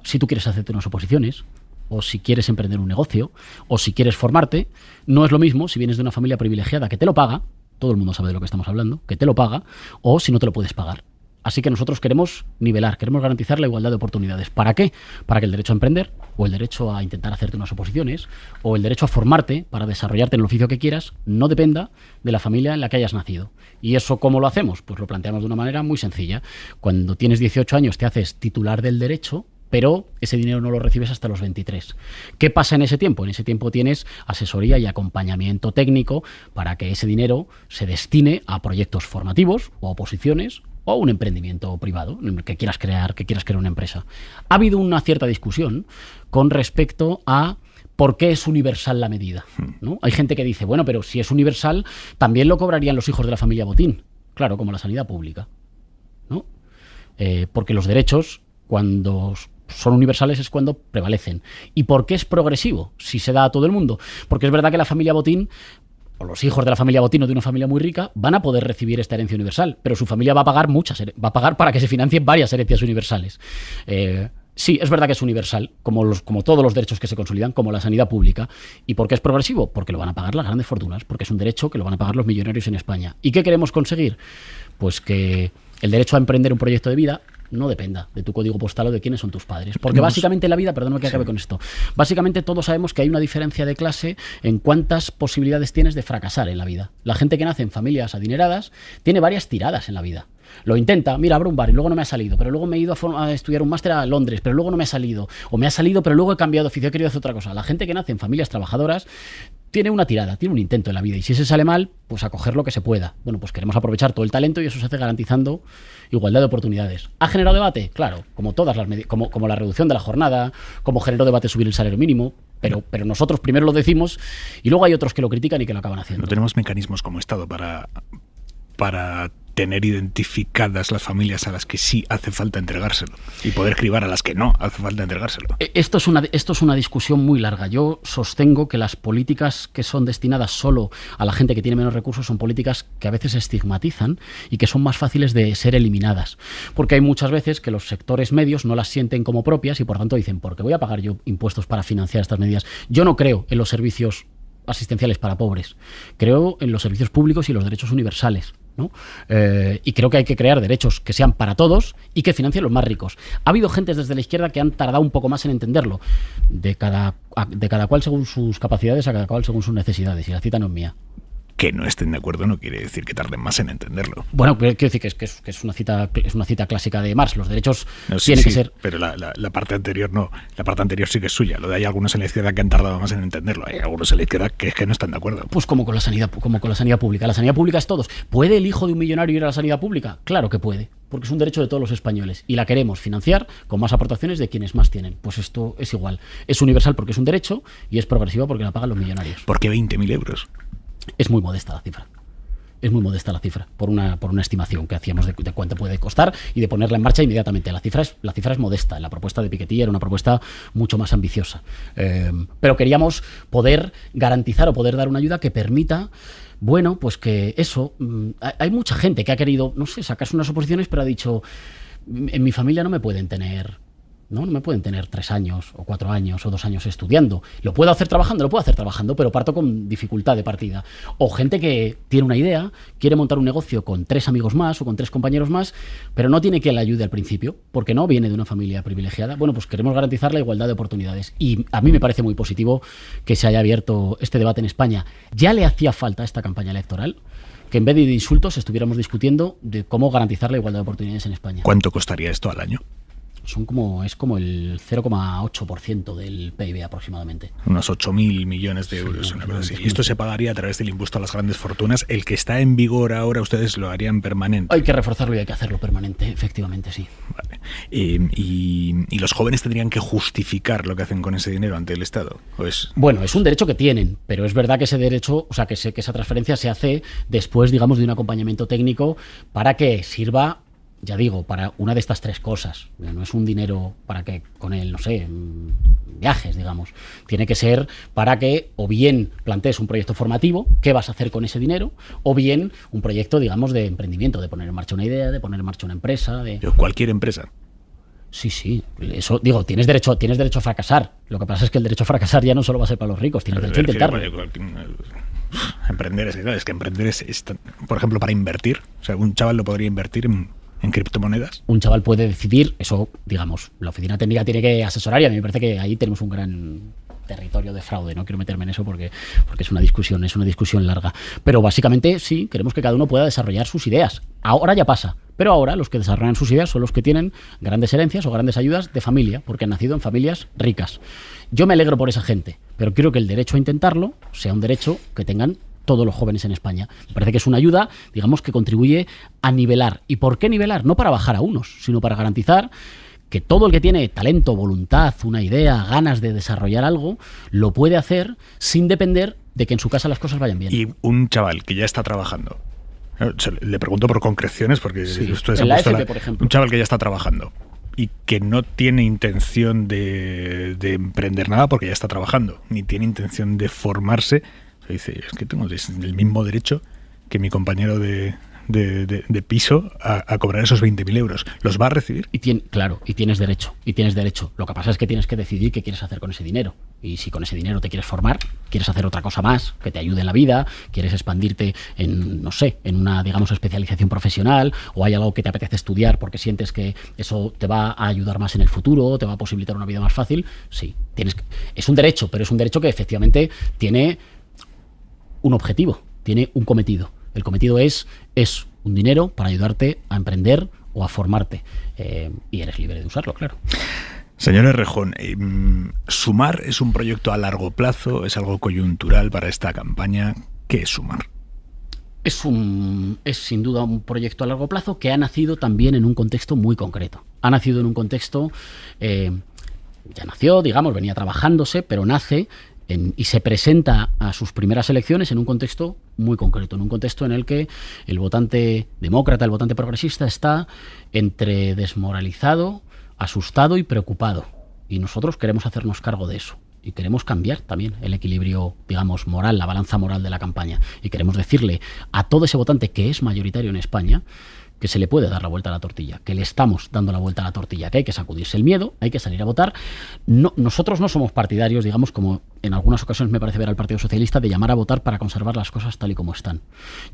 Si tú quieres hacerte unas oposiciones, o si quieres emprender un negocio, o si quieres formarte, no es lo mismo si vienes de una familia privilegiada que te lo paga, todo el mundo sabe de lo que estamos hablando, que te lo paga, o si no te lo puedes pagar. Así que nosotros queremos nivelar, queremos garantizar la igualdad de oportunidades. ¿Para qué? Para que el derecho a emprender, o el derecho a intentar hacerte unas oposiciones, o el derecho a formarte para desarrollarte en el oficio que quieras, no dependa de la familia en la que hayas nacido. ¿Y eso cómo lo hacemos? Pues lo planteamos de una manera muy sencilla. Cuando tienes 18 años te haces titular del derecho, pero ese dinero no lo recibes hasta los 23. ¿Qué pasa en ese tiempo? En ese tiempo tienes asesoría y acompañamiento técnico para que ese dinero se destine a proyectos formativos o a oposiciones o a un emprendimiento privado que quieras crear una empresa. Ha habido una cierta discusión con respecto a ¿por qué es universal la medida? ¿No? Hay gente que dice, bueno, pero si es universal, también lo cobrarían los hijos de la familia Botín. Claro, como la sanidad pública, ¿no? Porque los derechos, cuando son universales, es cuando prevalecen. ¿Y por qué es progresivo si se da a todo el mundo? Porque es verdad que la familia Botín, o los hijos de la familia Botín o de una familia muy rica, van a poder recibir esta herencia universal, pero su familia va a pagar para que se financien varias herencias universales. Sí, es verdad que es universal, como todos los derechos que se consolidan, como la sanidad pública. ¿Y por qué es progresivo? Porque lo van a pagar las grandes fortunas, porque es un derecho que lo van a pagar los millonarios en España. ¿Y qué queremos conseguir? Pues que el derecho a emprender un proyecto de vida no dependa de tu código postal o de quiénes son tus padres. Porque básicamente en la vida, perdóname que acabe con esto, básicamente todos sabemos que hay una diferencia de clase en cuántas posibilidades tienes de fracasar en la vida. La gente que nace en familias adineradas tiene varias tiradas en la vida. Lo intenta, mira, abro un bar y luego no me ha salido, pero luego me he ido a estudiar un máster a Londres, pero luego no me ha salido, o me ha salido, pero luego he cambiado de oficio, he querido hacer otra cosa. La gente que nace en familias trabajadoras tiene una tirada, tiene un intento en la vida, y si ese sale mal, pues a coger lo que se pueda. Bueno, pues queremos aprovechar todo el talento, y eso se hace garantizando igualdad de oportunidades. ¿Ha generado debate? Claro, como todas las como la reducción de la jornada, como generó debate subir el salario mínimo, pero nosotros primero lo decimos y luego hay otros que lo critican y que lo acaban haciendo. No tenemos mecanismos como Estado para tener identificadas las familias a las que sí hace falta entregárselo y poder cribar a las que no hace falta entregárselo. Esto es una discusión muy larga. Yo sostengo que las políticas que son destinadas solo a la gente que tiene menos recursos son políticas que a veces estigmatizan y que son más fáciles de ser eliminadas. Porque hay muchas veces que los sectores medios no las sienten como propias y por tanto dicen, ¿por qué voy a pagar yo impuestos para financiar estas medidas? Yo no creo en los servicios asistenciales para pobres. Creo en los servicios públicos y los derechos universales, ¿no? Y creo que hay que crear derechos que sean para todos y que financien los más ricos. Ha habido gentes desde la izquierda que han tardado un poco más en entenderlo, de cada cual según sus capacidades, a cada cual según sus necesidades, y la cita no es mía. Que no estén de acuerdo no quiere decir que tarden más en entenderlo. Bueno, quiero decir que es una cita clásica de Marx. Los derechos tienen que ser... Pero la parte anterior no. La parte anterior sí que es suya. Lo de hay algunos en la izquierda que han tardado más en entenderlo. Hay algunos en la izquierda que es que no están de acuerdo. Pues como con la sanidad pública. La sanidad pública es todos. ¿Puede el hijo de un millonario ir a la sanidad pública? Claro que puede, porque es un derecho de todos los españoles y la queremos financiar con más aportaciones de quienes más tienen. Pues esto es igual. Es universal porque es un derecho y es progresiva porque la pagan los millonarios. ¿Por qué 20.000 euros? Es muy modesta la cifra. Es muy modesta la cifra, por una estimación que hacíamos de cuánto puede costar y de ponerla en marcha inmediatamente. La cifra es modesta. La propuesta de Piketty era una propuesta mucho más ambiciosa. Pero queríamos poder garantizar o poder dar una ayuda que permita, bueno, pues que eso... Hay mucha gente que ha querido, no sé, sacarse unas oposiciones, pero ha dicho, en mi familia no me pueden tener... No me pueden tener 3 años o 4 años o 2 años estudiando. Lo puedo hacer trabajando, pero parto con dificultad de partida. O gente que tiene una idea, quiere montar un negocio con 3 amigos más o con 3 compañeros más, pero no tiene quien le ayude al principio, porque no viene de una familia privilegiada. Bueno, pues queremos garantizar la igualdad de oportunidades. Y a mí me parece muy positivo que se haya abierto este debate en España. Ya le hacía falta a esta campaña electoral que en vez de insultos estuviéramos discutiendo de cómo garantizar la igualdad de oportunidades en España. ¿Cuánto costaría esto al año? Es como el 0,8% del PIB aproximadamente. Unos 8.000 millones de euros. Una cosa así. Y esto se pagaría a través del impuesto a las grandes fortunas. El que está en vigor ahora, ustedes lo harían permanente. Hay que reforzarlo y hay que hacerlo permanente, efectivamente, sí. Vale. ¿Y los jóvenes tendrían que justificar lo que hacen con ese dinero ante el Estado? Bueno, es un derecho que tienen, pero es verdad que ese derecho, o sea, que esa transferencia se hace después, digamos, de un acompañamiento técnico para que sirva, ya digo, para una de estas 3 cosas. No es un dinero para que con él, no sé, viajes, digamos. Tiene que ser para que o bien plantees un proyecto formativo, qué vas a hacer con ese dinero, o bien un proyecto, digamos, de emprendimiento, de poner en marcha una idea, de poner en marcha una empresa. Cualquier empresa. Sí. Eso, digo, tienes derecho a fracasar. Lo que pasa es que el derecho a fracasar ya no solo va a ser para los ricos, tienes derecho a intentarlo. Emprender es que emprender es, por ejemplo, para invertir. O sea, un chaval lo podría invertir en criptomonedas. Un chaval puede decidir, eso, digamos, la oficina técnica tiene que asesorar y a mí me parece que ahí tenemos un gran territorio de fraude. No quiero meterme en eso porque es una discusión larga. Pero básicamente sí, queremos que cada uno pueda desarrollar sus ideas. Ahora ya pasa, pero ahora los que desarrollan sus ideas son los que tienen grandes herencias o grandes ayudas de familia, porque han nacido en familias ricas. Yo me alegro por esa gente, pero quiero que el derecho a intentarlo sea un derecho que tengan todos los jóvenes en España. Me parece que es una ayuda, digamos, que contribuye a nivelar. ¿Y por qué nivelar? No para bajar a unos, sino para garantizar que todo el que tiene talento, voluntad, una idea, ganas de desarrollar algo, lo puede hacer sin depender de que en su casa las cosas vayan bien. Y un chaval que ya está trabajando, le pregunto por concreciones, porque sí, ustedes han puesto por ejemplo. Un chaval que ya está trabajando y que no tiene intención de emprender nada porque ya está trabajando, ni tiene intención de formarse, se dice, es que tengo el mismo derecho que mi compañero de piso a cobrar esos 20.000 euros. ¿Los va a recibir? Claro, y tienes derecho. Lo que pasa es que tienes que decidir qué quieres hacer con ese dinero. Y si con ese dinero te quieres formar, quieres hacer otra cosa más que te ayude en la vida, quieres expandirte en, no sé, en una, digamos, especialización profesional, o hay algo que te apetece estudiar porque sientes que eso te va a ayudar más en el futuro, te va a posibilitar una vida más fácil, sí. Es un derecho, pero es un derecho que efectivamente tiene un objetivo, tiene un cometido. El cometido es un dinero para ayudarte a emprender o a formarte. Y eres libre de usarlo, claro. Señor Errejón, ¿Sumar es un proyecto a largo plazo? ¿Es algo coyuntural para esta campaña? ¿Qué es Sumar? Es sin duda un proyecto a largo plazo que ha nacido también en un contexto muy concreto. Ha nacido en un contexto, ya nació, digamos, venía trabajándose, pero nace y se presenta a sus primeras elecciones en un contexto muy concreto, en un contexto en el que el votante demócrata, el votante progresista está entre desmoralizado, asustado y preocupado. Y nosotros queremos hacernos cargo de eso. Y queremos cambiar también el equilibrio, digamos, moral, la balanza moral de la campaña. Y queremos decirle a todo ese votante que es mayoritario en España que se le puede dar la vuelta a la tortilla, que le estamos dando la vuelta a la tortilla, que hay que sacudirse el miedo, hay que salir a votar. No, nosotros no somos partidarios, digamos, como en algunas ocasiones me parece ver al Partido Socialista, de llamar a votar para conservar las cosas tal y como están.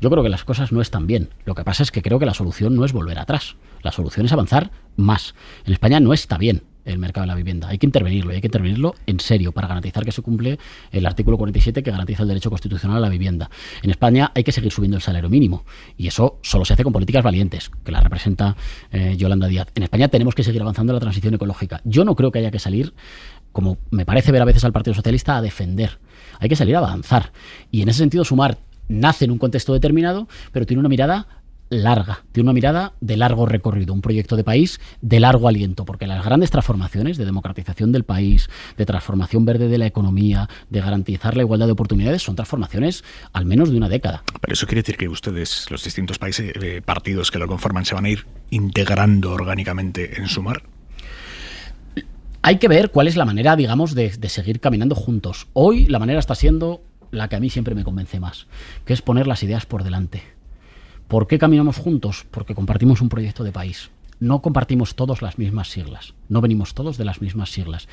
Yo creo que las cosas no están bien. Lo que pasa es que creo que la solución no es volver atrás. La solución es avanzar más. En España no está bien el mercado de la vivienda. Hay que intervenirlo, y hay que intervenirlo en serio para garantizar que se cumple el artículo 47 que garantiza el derecho constitucional a la vivienda. En España hay que seguir subiendo el salario mínimo, y eso solo se hace con políticas valientes, que la representa Yolanda Díaz. En España tenemos que seguir avanzando en la transición ecológica. Yo no creo que haya que salir, como me parece ver a veces al Partido Socialista, a defender. Hay que salir a avanzar. Y en ese sentido Sumar nace en un contexto determinado, pero tiene una mirada larga, tiene una mirada de largo recorrido, un proyecto de país de largo aliento, porque las grandes transformaciones de democratización del país, de transformación verde de la economía, de garantizar la igualdad de oportunidades, son transformaciones al menos de una década. Pero eso quiere decir que ustedes, los distintos países, partidos que lo conforman, se van a ir integrando orgánicamente en Sumar. Hay que ver cuál es la manera, digamos, de seguir caminando juntos. Hoy la manera está siendo la que a mí siempre me convence más, que es poner las ideas por delante. ¿Por qué caminamos juntos? Porque compartimos un proyecto de país. No compartimos todos las mismas siglas, no venimos todos de las mismas siglas,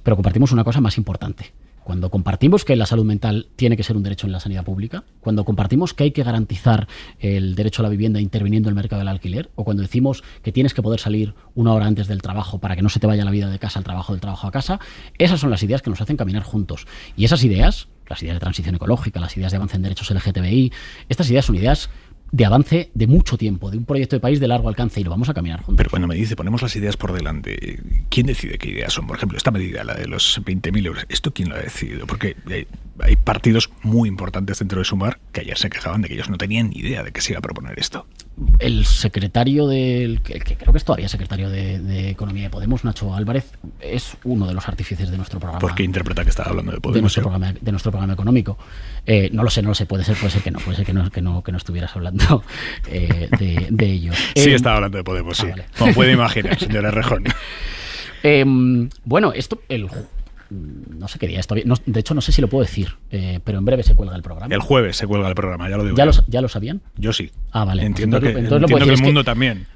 pero compartimos una cosa más importante. Cuando compartimos que la salud mental tiene que ser un derecho en la sanidad pública, cuando compartimos que hay que garantizar el derecho a la vivienda interviniendo en el mercado del alquiler, o cuando decimos que tienes que poder salir una hora antes del trabajo para que no se te vaya la vida de casa al trabajo, del trabajo a casa, esas son las ideas que nos hacen caminar juntos. Y esas ideas, las ideas de transición ecológica, las ideas de avance en derechos LGTBI, estas ideas son ideas de avance de mucho tiempo, de un proyecto de país de largo alcance, y lo vamos a caminar juntos. Pero cuando me dice, ponemos las ideas por delante, ¿quién decide qué ideas son? Por ejemplo, esta medida, la de los 20.000 euros, ¿esto quién lo ha decidido? Porque hay partidos muy importantes dentro de Sumar que ayer se quejaban de que ellos no tenían ni idea de que se iba a proponer esto. El secretario el que creo que es todavía secretario de Economía de Podemos, Nacho Álvarez, es uno de los artífices de nuestro programa. ¿Por qué interpreta que estaba hablando de Podemos? De nuestro programa económico. No lo sé, puede ser que no estuvieras hablando de ellos. Sí, estaba hablando de Podemos, sí. Vale. Como puede imaginar, señora Rejón. Bueno, esto, no sé qué día es todavía. De hecho, no sé si lo puedo decir, pero en breve se cuelga el programa. El jueves se cuelga el programa, ya lo digo. ¿Ya lo sabían? Yo sí. Ah, vale. Entiendo que el mundo también.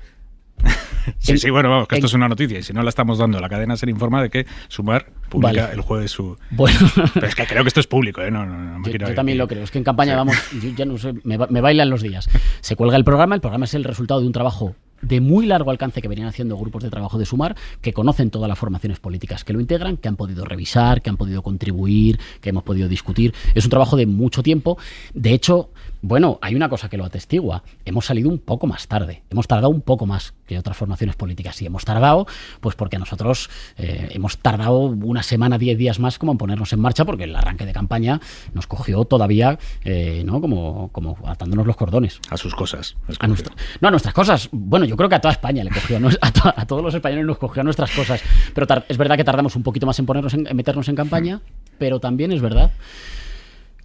Sí, bueno, vamos, que esto es una noticia, y si no la estamos dando, la cadena SER informa de que Sumar publica el jueves su... Bueno. Pero es que creo que esto es público, ¿eh? No me quiero... Yo también lo creo, es que en campaña vamos, yo ya no sé, me bailan los días. Se cuelga el programa es el resultado de un trabajo de muy largo alcance que venían haciendo grupos de trabajo de Sumar, que conocen todas las formaciones políticas que lo integran, que han podido revisar, que han podido contribuir, que hemos podido discutir. Es un trabajo de mucho tiempo. De hecho, bueno, hay una cosa que lo atestigua. Hemos salido un poco más tarde. Hemos tardado un poco más que otras formaciones políticas. Y hemos tardado, pues porque nosotros hemos tardado una semana, 10 días más como en ponernos en marcha, porque el arranque de campaña nos cogió todavía, ¿no? Como atándonos los cordones. A sus cosas. A nuestras cosas. Bueno, yo creo que a toda España le cogió, a todos los españoles nos cogió nuestras cosas, pero es verdad que tardamos un poquito más en meternos en campaña, pero también es verdad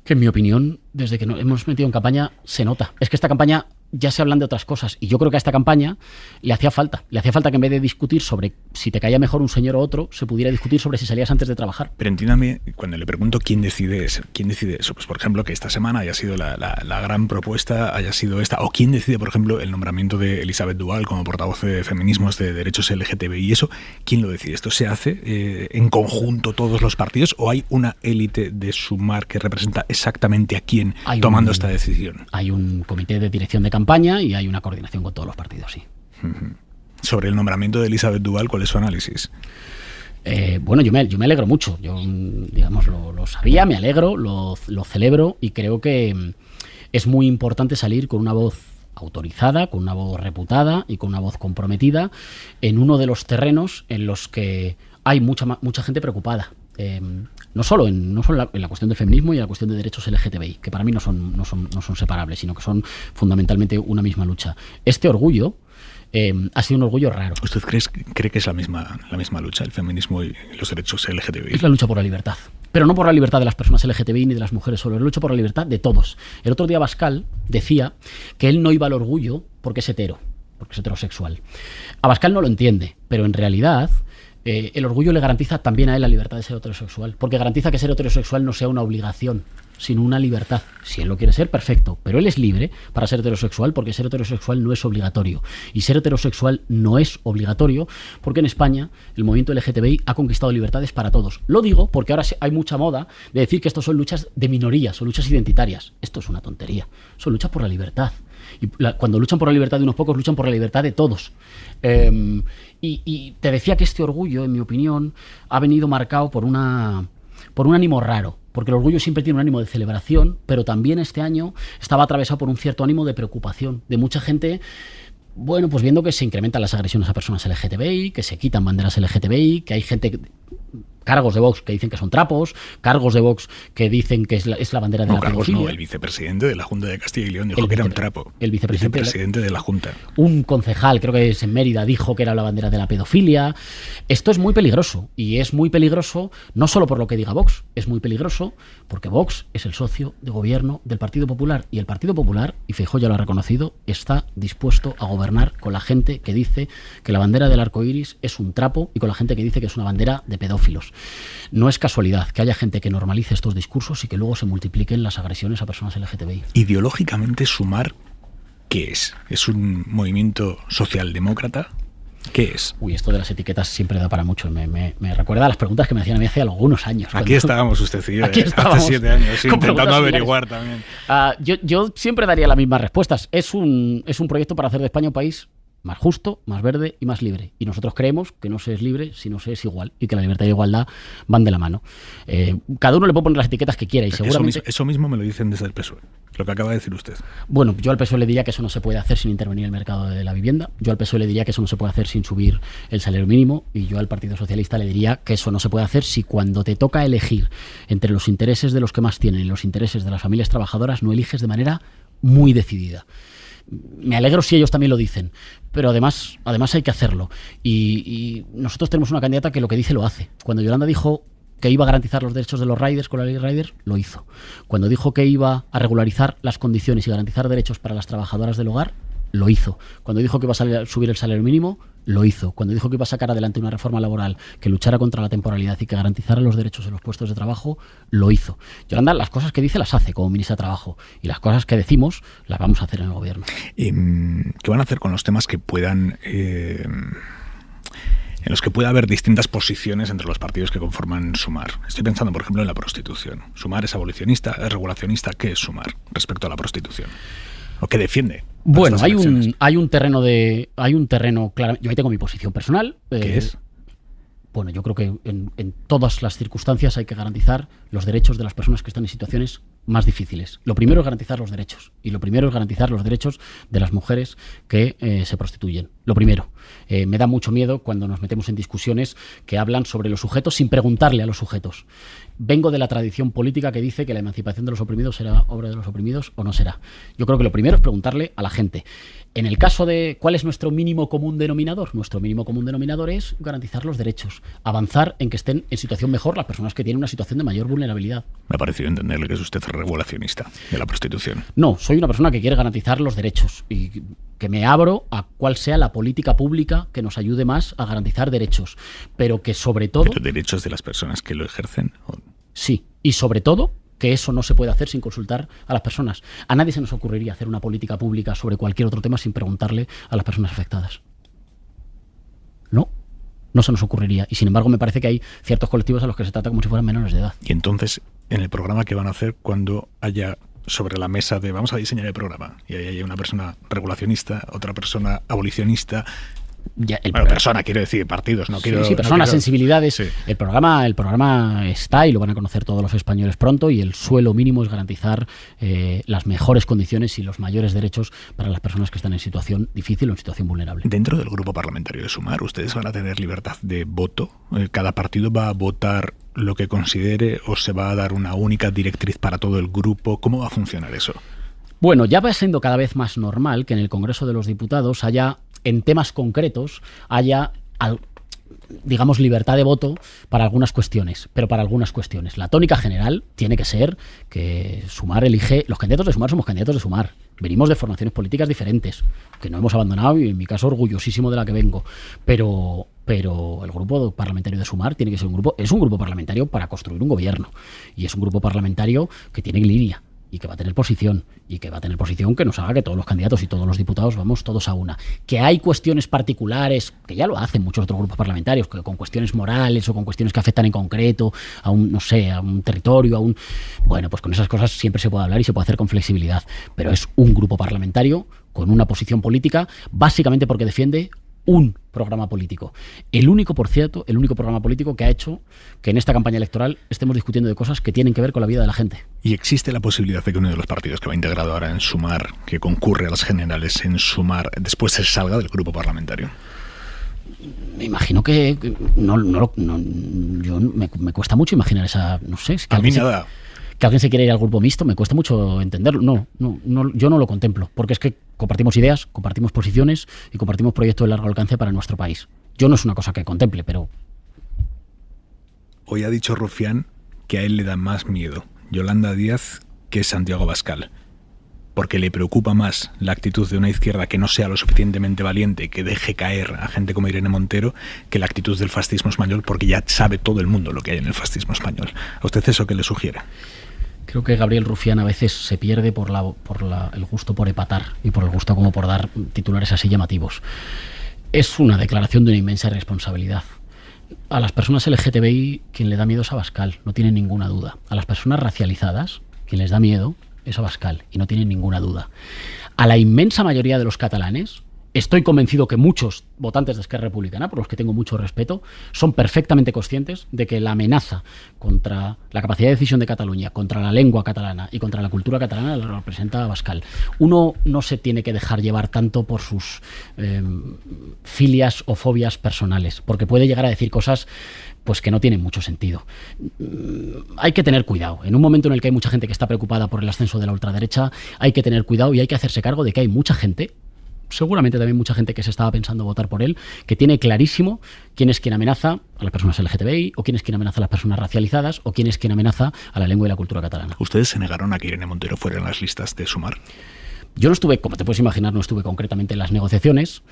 que, en mi opinión, desde que nos hemos metido en campaña se nota. Es que esta campaña ya se hablan de otras cosas, y yo creo que a esta campaña le hacía falta que en vez de discutir sobre si te caía mejor un señor o otro, se pudiera discutir sobre si salías antes de trabajar. Pero entiéndame, cuando le pregunto quién decide eso, pues por ejemplo que esta semana haya sido la gran propuesta, haya sido esta, o quién decide, por ejemplo, el nombramiento de Elisabeth Duval como portavoz de feminismos, de derechos LGTBI, y eso, ¿quién lo decide? ¿Esto se hace en conjunto todos los partidos, o hay una élite de Sumar que representa exactamente a quién tomando esta decisión? Hay un comité de dirección de campaña y hay una coordinación con todos los partidos, sí. Sobre el nombramiento de Elisabeth Duval, ¿cuál es su análisis? Bueno, yo me alegro mucho. Yo, digamos, lo sabía, me alegro, lo celebro, y creo que es muy importante salir con una voz autorizada, con una voz reputada y con una voz comprometida en uno de los terrenos en los que hay mucha gente preocupada. No solo en la cuestión del feminismo y en la cuestión de derechos LGTBI, que para mí no son separables, sino que son fundamentalmente una misma lucha. Este orgullo ha sido un orgullo raro. ¿Usted cree que es la misma lucha, el feminismo y los derechos LGTBI? Es la lucha por la libertad. Pero no por la libertad de las personas LGTBI ni de las mujeres solo, lucho por la libertad de todos. El otro día Abascal decía que él no iba al orgullo porque es hetero, porque es heterosexual. Abascal no lo entiende, pero en realidad el orgullo le garantiza también a él la libertad de ser heterosexual, porque garantiza que ser heterosexual no sea una obligación, sino una libertad. Si él lo quiere ser, perfecto, pero él es libre para ser heterosexual, porque ser heterosexual no es obligatorio. Y ser heterosexual no es obligatorio porque en España el movimiento LGTBI ha conquistado libertades para todos. Lo digo porque ahora hay mucha moda de decir que esto son luchas de minorías o luchas identitarias. Esto es una tontería. Son luchas por la libertad. Y cuando luchan por la libertad de unos pocos, luchan por la libertad de todos. Y te decía que este orgullo, en mi opinión, ha venido marcado por un ánimo raro. Porque el orgullo siempre tiene un ánimo de celebración, pero también este año estaba atravesado por un cierto ánimo de preocupación, de mucha gente, bueno, pues viendo que se incrementan las agresiones a personas LGTBI, que se quitan banderas LGTBI, que hay gente, cargos de Vox que dicen que son trapos, cargos de Vox que dicen que es la bandera de la pedofilia. No, el vicepresidente de la Junta de Castilla y León dijo que era un trapo. El vicepresidente de la Junta. Un concejal, creo que es en Mérida, dijo que era la bandera de la pedofilia. Esto es muy peligroso, y es muy peligroso no solo por lo que diga Vox, es muy peligroso porque Vox es el socio de gobierno del Partido Popular, y el Partido Popular, y Feijóo ya lo ha reconocido, está dispuesto a gobernar con la gente que dice que la bandera del arco iris es un trapo y con la gente que dice que es una bandera de pedófilos. No es casualidad que haya gente que normalice estos discursos y que luego se multipliquen las agresiones a personas LGTBI. Ideológicamente, Sumar, ¿qué es? ¿Es un movimiento socialdemócrata? ¿Qué es? Uy, esto de las etiquetas siempre da para mucho. Me recuerda a las preguntas que me hacían a mí hace algunos años. Aquí estábamos usted y yo, hace 7 años, intentando averiguar también. Yo siempre daría las mismas respuestas. Es un proyecto para hacer de España un país más justo, más verde y más libre. Y nosotros creemos que no se es libre si no se es igual, y que la libertad y la igualdad van de la mano. Cada uno le puede poner las etiquetas que quiera, y seguramente... Eso mismo me lo dicen desde el PSOE, lo que acaba de decir usted. Bueno, yo al PSOE le diría que eso no se puede hacer sin intervenir en el mercado de la vivienda. Yo al PSOE le diría que eso no se puede hacer sin subir el salario mínimo. Y yo al Partido Socialista le diría que eso no se puede hacer si cuando te toca elegir entre los intereses de los que más tienen y los intereses de las familias trabajadoras no eliges de manera muy decidida. Me alegro si ellos también lo dicen, pero además hay que hacerlo. Y nosotros tenemos una candidata que lo que dice lo hace. Cuando Yolanda dijo que iba a garantizar los derechos de los riders con la ley Rider, lo hizo. Cuando dijo que iba a regularizar las condiciones y garantizar derechos para las trabajadoras del hogar, lo hizo. Cuando dijo que iba a subir el salario mínimo, lo hizo. Cuando dijo que iba a sacar adelante una reforma laboral que luchara contra la temporalidad y que garantizara los derechos en los puestos de trabajo, lo hizo. Yolanda, las cosas que dice las hace como ministra de Trabajo, y las cosas que decimos las vamos a hacer en el gobierno. ¿Qué van a hacer con los temas que puedan... en los que pueda haber distintas posiciones entre los partidos que conforman Sumar? Estoy pensando, por ejemplo, en la prostitución. Sumar es abolicionista, es regulacionista. ¿Qué es Sumar respecto a la prostitución? ¿O qué defiende? Bueno, hay un terreno claro. Yo ahí tengo mi posición personal. ¿Qué es? Bueno, yo creo que en todas las circunstancias hay que garantizar los derechos de las personas que están en situaciones más difíciles. Lo primero es garantizar los derechos, y lo primero es garantizar los derechos de las mujeres que se prostituyen. Lo primero. Me da mucho miedo cuando nos metemos en discusiones que hablan sobre los sujetos sin preguntarle a los sujetos. Vengo de la tradición política que dice que la emancipación de los oprimidos será obra de los oprimidos o no será. Yo creo que lo primero es preguntarle a la gente. En el caso de cuál es nuestro mínimo común denominador, nuestro mínimo común denominador es garantizar los derechos, avanzar en que estén en situación mejor las personas que tienen una situación de mayor vulnerabilidad. Me ha parecido entenderle que es usted regulacionista de la prostitución. No, soy una persona que quiere garantizar los derechos y que me abro a cuál sea la política pública que nos ayude más a garantizar derechos, pero que sobre todo... ¿Pero derechos de las personas que lo ejercen? Sí, y sobre todo que eso no se puede hacer sin consultar a las personas. A nadie se nos ocurriría hacer una política pública sobre cualquier otro tema sin preguntarle a las personas afectadas. No se nos ocurriría. Y sin embargo me parece que hay ciertos colectivos a los que se trata como si fueran menores de edad. Y entonces, en el programa, ¿qué van a hacer cuando haya sobre la mesa de vamos a diseñar el programa? Y ahí hay una persona regulacionista, otra persona abolicionista... persona, quiero decir, partidos, no quiero... Sí, personas, sensibilidades. Sí. El programa está y lo van a conocer todos los españoles pronto, y el suelo mínimo es garantizar las mejores condiciones y los mayores derechos para las personas que están en situación difícil o en situación vulnerable. Dentro del grupo parlamentario de Sumar, ¿ustedes van a tener libertad de voto? ¿Cada partido va a votar lo que considere o se va a dar una única directriz para todo el grupo? ¿Cómo va a funcionar eso? Bueno, ya va siendo cada vez más normal que en el Congreso de los Diputados haya, en temas concretos, haya digamos, libertad de voto para algunas cuestiones, pero para algunas cuestiones. La tónica general tiene que ser que Sumar elige... Los candidatos de Sumar somos candidatos de Sumar. Venimos de formaciones políticas diferentes, que no hemos abandonado y en mi caso orgullosísimo de la que vengo. Pero el grupo parlamentario de Sumar tiene que ser es un grupo parlamentario para construir un gobierno. Y es un grupo parlamentario que tiene línea y que va a tener posición, y que va a tener posición que nos haga que todos los candidatos y todos los diputados vamos todos a una. Que hay cuestiones particulares, que ya lo hacen muchos otros grupos parlamentarios, que con cuestiones morales o con cuestiones que afectan en concreto a un, no sé, a un territorio, bueno, pues con esas cosas siempre se puede hablar y se puede hacer con flexibilidad, pero es un grupo parlamentario con una posición política, básicamente porque defiende un programa político. El único programa político que ha hecho que en esta campaña electoral estemos discutiendo de cosas que tienen que ver con la vida de la gente. ¿Y existe la posibilidad de que uno de los partidos que va integrado ahora en Sumar, que concurre a las generales en Sumar, después se salga del grupo parlamentario? Me imagino que me cuesta mucho imaginar esa, no sé, es que a mí nada. Que alguien se quiera ir al grupo mixto, me cuesta mucho entenderlo. No, yo no lo contemplo, porque es que compartimos ideas, compartimos posiciones y compartimos proyectos de largo alcance para nuestro país. Yo no es una cosa que contemple, pero... Hoy ha dicho Rufián que a él le da más miedo Yolanda Díaz que Santiago Abascal, porque le preocupa más la actitud de una izquierda que no sea lo suficientemente valiente, que deje caer a gente como Irene Montero, que la actitud del fascismo español, porque ya sabe todo el mundo lo que hay en el fascismo español. ¿A usted eso qué le sugiere? Creo que Gabriel Rufián a veces se pierde por el gusto por epatar y por el gusto como por dar titulares así llamativos. Es una declaración de una inmensa irresponsabilidad. A las personas LGTBI quien le da miedo es Abascal, no tiene ninguna duda. A las personas racializadas quien les da miedo es Abascal y no tiene ninguna duda. A la inmensa mayoría de los catalanes, estoy convencido que muchos votantes de Esquerra Republicana, por los que tengo mucho respeto, son perfectamente conscientes de que la amenaza contra la capacidad de decisión de Cataluña, contra la lengua catalana y contra la cultura catalana la representa Abascal. Uno no se tiene que dejar llevar tanto por sus filias o fobias personales, porque puede llegar a decir cosas pues que no tienen mucho sentido. Hay que tener cuidado. En un momento en el que hay mucha gente que está preocupada por el ascenso de la ultraderecha, hay que tener cuidado y hay que hacerse cargo de que hay mucha gente, seguramente también mucha gente que se estaba pensando votar por él, que tiene clarísimo quién es quien amenaza a las personas LGTBI, o quién es quien amenaza a las personas racializadas, o quién es quien amenaza a la lengua y la cultura catalana. ¿Ustedes se negaron a que Irene Montero fuera en las listas de Sumar? Yo no estuve, como te puedes imaginar, no estuve concretamente en las negociaciones,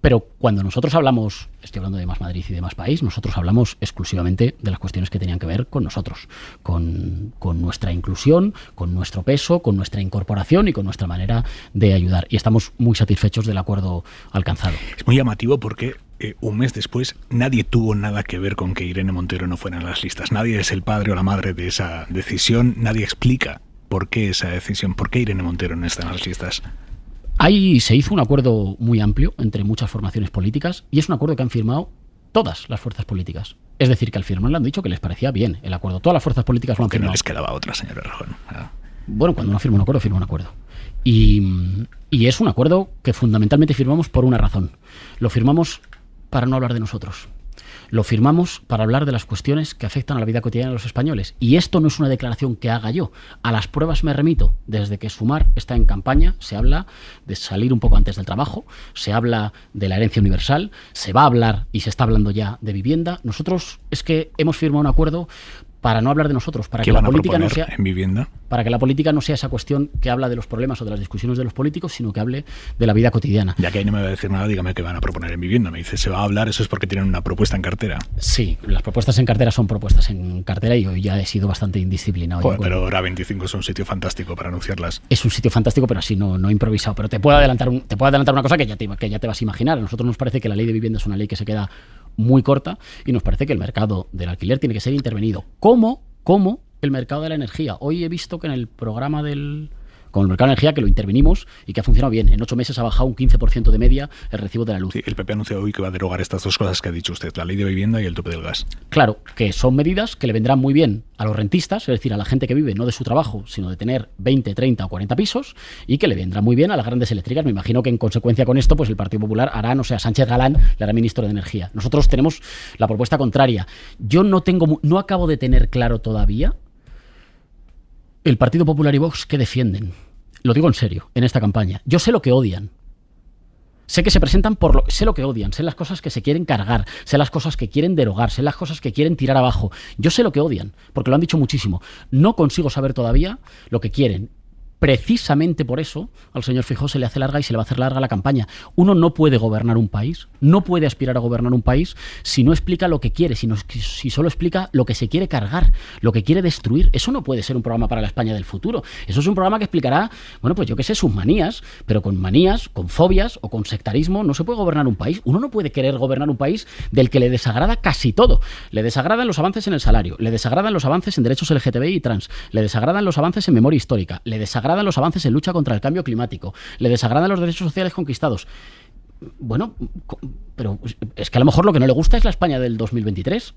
pero cuando nosotros hablamos, estoy hablando de Más Madrid y de Más País, nosotros hablamos exclusivamente de las cuestiones que tenían que ver con nosotros, con nuestra inclusión, con nuestro peso, con nuestra incorporación y con nuestra manera de ayudar. Y estamos muy satisfechos del acuerdo alcanzado. Es muy llamativo porque un mes después nadie tuvo nada que ver con que Irene Montero no fuera en las listas. Nadie es el padre o la madre de esa decisión, nadie explica ¿por qué esa decisión? ¿Por qué Irene Montero no está en las listas? Ahí se hizo un acuerdo muy amplio entre muchas formaciones políticas y es un acuerdo que han firmado todas las fuerzas políticas. Es decir, que al firmar le han dicho que les parecía bien el acuerdo. Todas las fuerzas políticas lo han firmado. No les quedaba otra, señor Errejón. Bueno, cuando uno firma un acuerdo, firma un acuerdo. Y es un acuerdo que fundamentalmente firmamos por una razón. Lo firmamos para no hablar de nosotros. Lo firmamos para hablar de las cuestiones que afectan a la vida cotidiana de los españoles. Y esto no es una declaración que haga yo. A las pruebas me remito. Desde que Sumar está en campaña, se habla de salir un poco antes del trabajo, se habla de la herencia universal, se va a hablar y se está hablando ya de vivienda. Nosotros es que hemos firmado un acuerdo para no hablar de nosotros, para que la política no sea en vivienda, para que la política no sea esa cuestión que habla de los problemas o de las discusiones de los políticos, sino que hable de la vida cotidiana. Ya que ahí no me va a decir nada, dígame qué van a proponer en vivienda. Me dice, se va a hablar, eso es porque tienen una propuesta en cartera. Sí, las propuestas en cartera son propuestas en cartera y hoy ya he sido bastante indisciplinado. Joder, pero Hora 25 es un sitio fantástico para anunciarlas. Es un sitio fantástico, pero así no improvisado. Pero te puedo adelantar una cosa que ya te vas a imaginar. A nosotros nos parece que la ley de vivienda es una ley que se queda muy corta y nos parece que el mercado del alquiler tiene que ser intervenido. Como el mercado de la energía. Hoy he visto que en el programa con el mercado de energía que lo intervenimos y que ha funcionado bien. En 8 meses ha bajado un 15% de media el recibo de la luz. Sí, el PP ha anunciado hoy que va a derogar estas dos cosas que ha dicho usted, la ley de vivienda y el tope del gas. Claro, que son medidas que le vendrán muy bien a los rentistas, es decir, a la gente que vive no de su trabajo, sino de tener 20, 30 o 40 pisos, y que le vendrán muy bien a las grandes eléctricas. Me imagino que en consecuencia con esto, pues el Partido Popular hará, no sé, a Sánchez Galán le hará ministro de Energía. Nosotros tenemos la propuesta contraria. Yo no acabo de tener claro todavía el Partido Popular y Vox que defienden. Lo digo en serio, en esta campaña. Yo sé lo que odian. Sé que se presentan sé lo que odian, sé las cosas que se quieren cargar, sé las cosas que quieren derogar, sé las cosas que quieren tirar abajo. Yo sé lo que odian, porque lo han dicho muchísimo. No consigo saber todavía lo que quieren. Precisamente por eso al señor Feijóo se le hace larga y se le va a hacer larga la campaña. Uno no puede gobernar un país, no puede aspirar a gobernar un país si no explica lo que quiere, si solo explica lo que se quiere cargar, lo que quiere destruir. Eso no puede ser un programa para la España del futuro. Eso es un programa que explicará, bueno, pues yo qué sé, sus manías, pero con manías, con fobias o con sectarismo no se puede gobernar un país. Uno no puede querer gobernar un país del que le desagrada casi todo. Le desagradan los avances en el salario, le desagradan los avances en derechos LGTBI y trans, le desagradan los avances en memoria histórica, le desagradan los avances en lucha contra el cambio climático, le desagradan los derechos sociales conquistados. Bueno, pero es que a lo mejor lo que no le gusta es la España del 2023.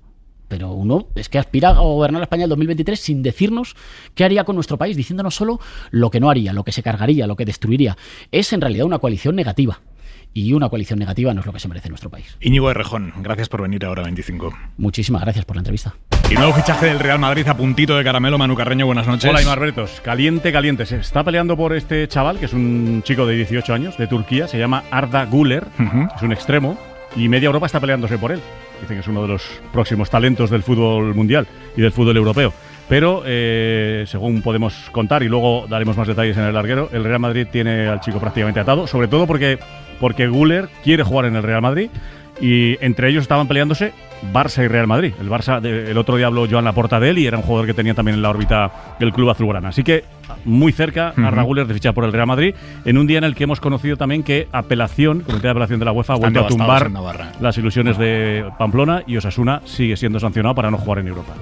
Pero uno es que aspira a gobernar la España del 2023 sin decirnos qué haría con nuestro país, diciéndonos solo lo que no haría, lo que se cargaría, lo que destruiría. Es en realidad una coalición negativa. Y una coalición negativa no es lo que se merece nuestro país. Íñigo Errejón, gracias por venir a Hora 25. Muchísimas gracias por la entrevista. Y nuevo fichaje del Real Madrid a puntito de caramelo. Manu Carreño, buenas noches. Hola, Aimar Bretos. Caliente, caliente. Se está peleando por este chaval, que es un chico de 18 años, de Turquía. Se llama Arda Güler. Es un extremo. Y media Europa está peleándose por él. Dicen que es uno de los próximos talentos del fútbol mundial y del fútbol europeo. Pero, según podemos contar, y luego daremos más detalles en el larguero, el Real Madrid tiene al chico prácticamente atado, sobre todo porque Güler quiere jugar en el Real Madrid, y entre ellos estaban peleándose Barça y Real Madrid. El Barça, el otro día habló Joan Laporta de él, y era un jugador que tenía también en la órbita del club azulgrana. Así que muy cerca Arda Güler de fichar por el Real Madrid, en un día en el que hemos conocido también que Comité de Apelación de la UEFA ha vuelto a tumbar las ilusiones de Pamplona, y Osasuna sigue siendo sancionado para no jugar en Europa.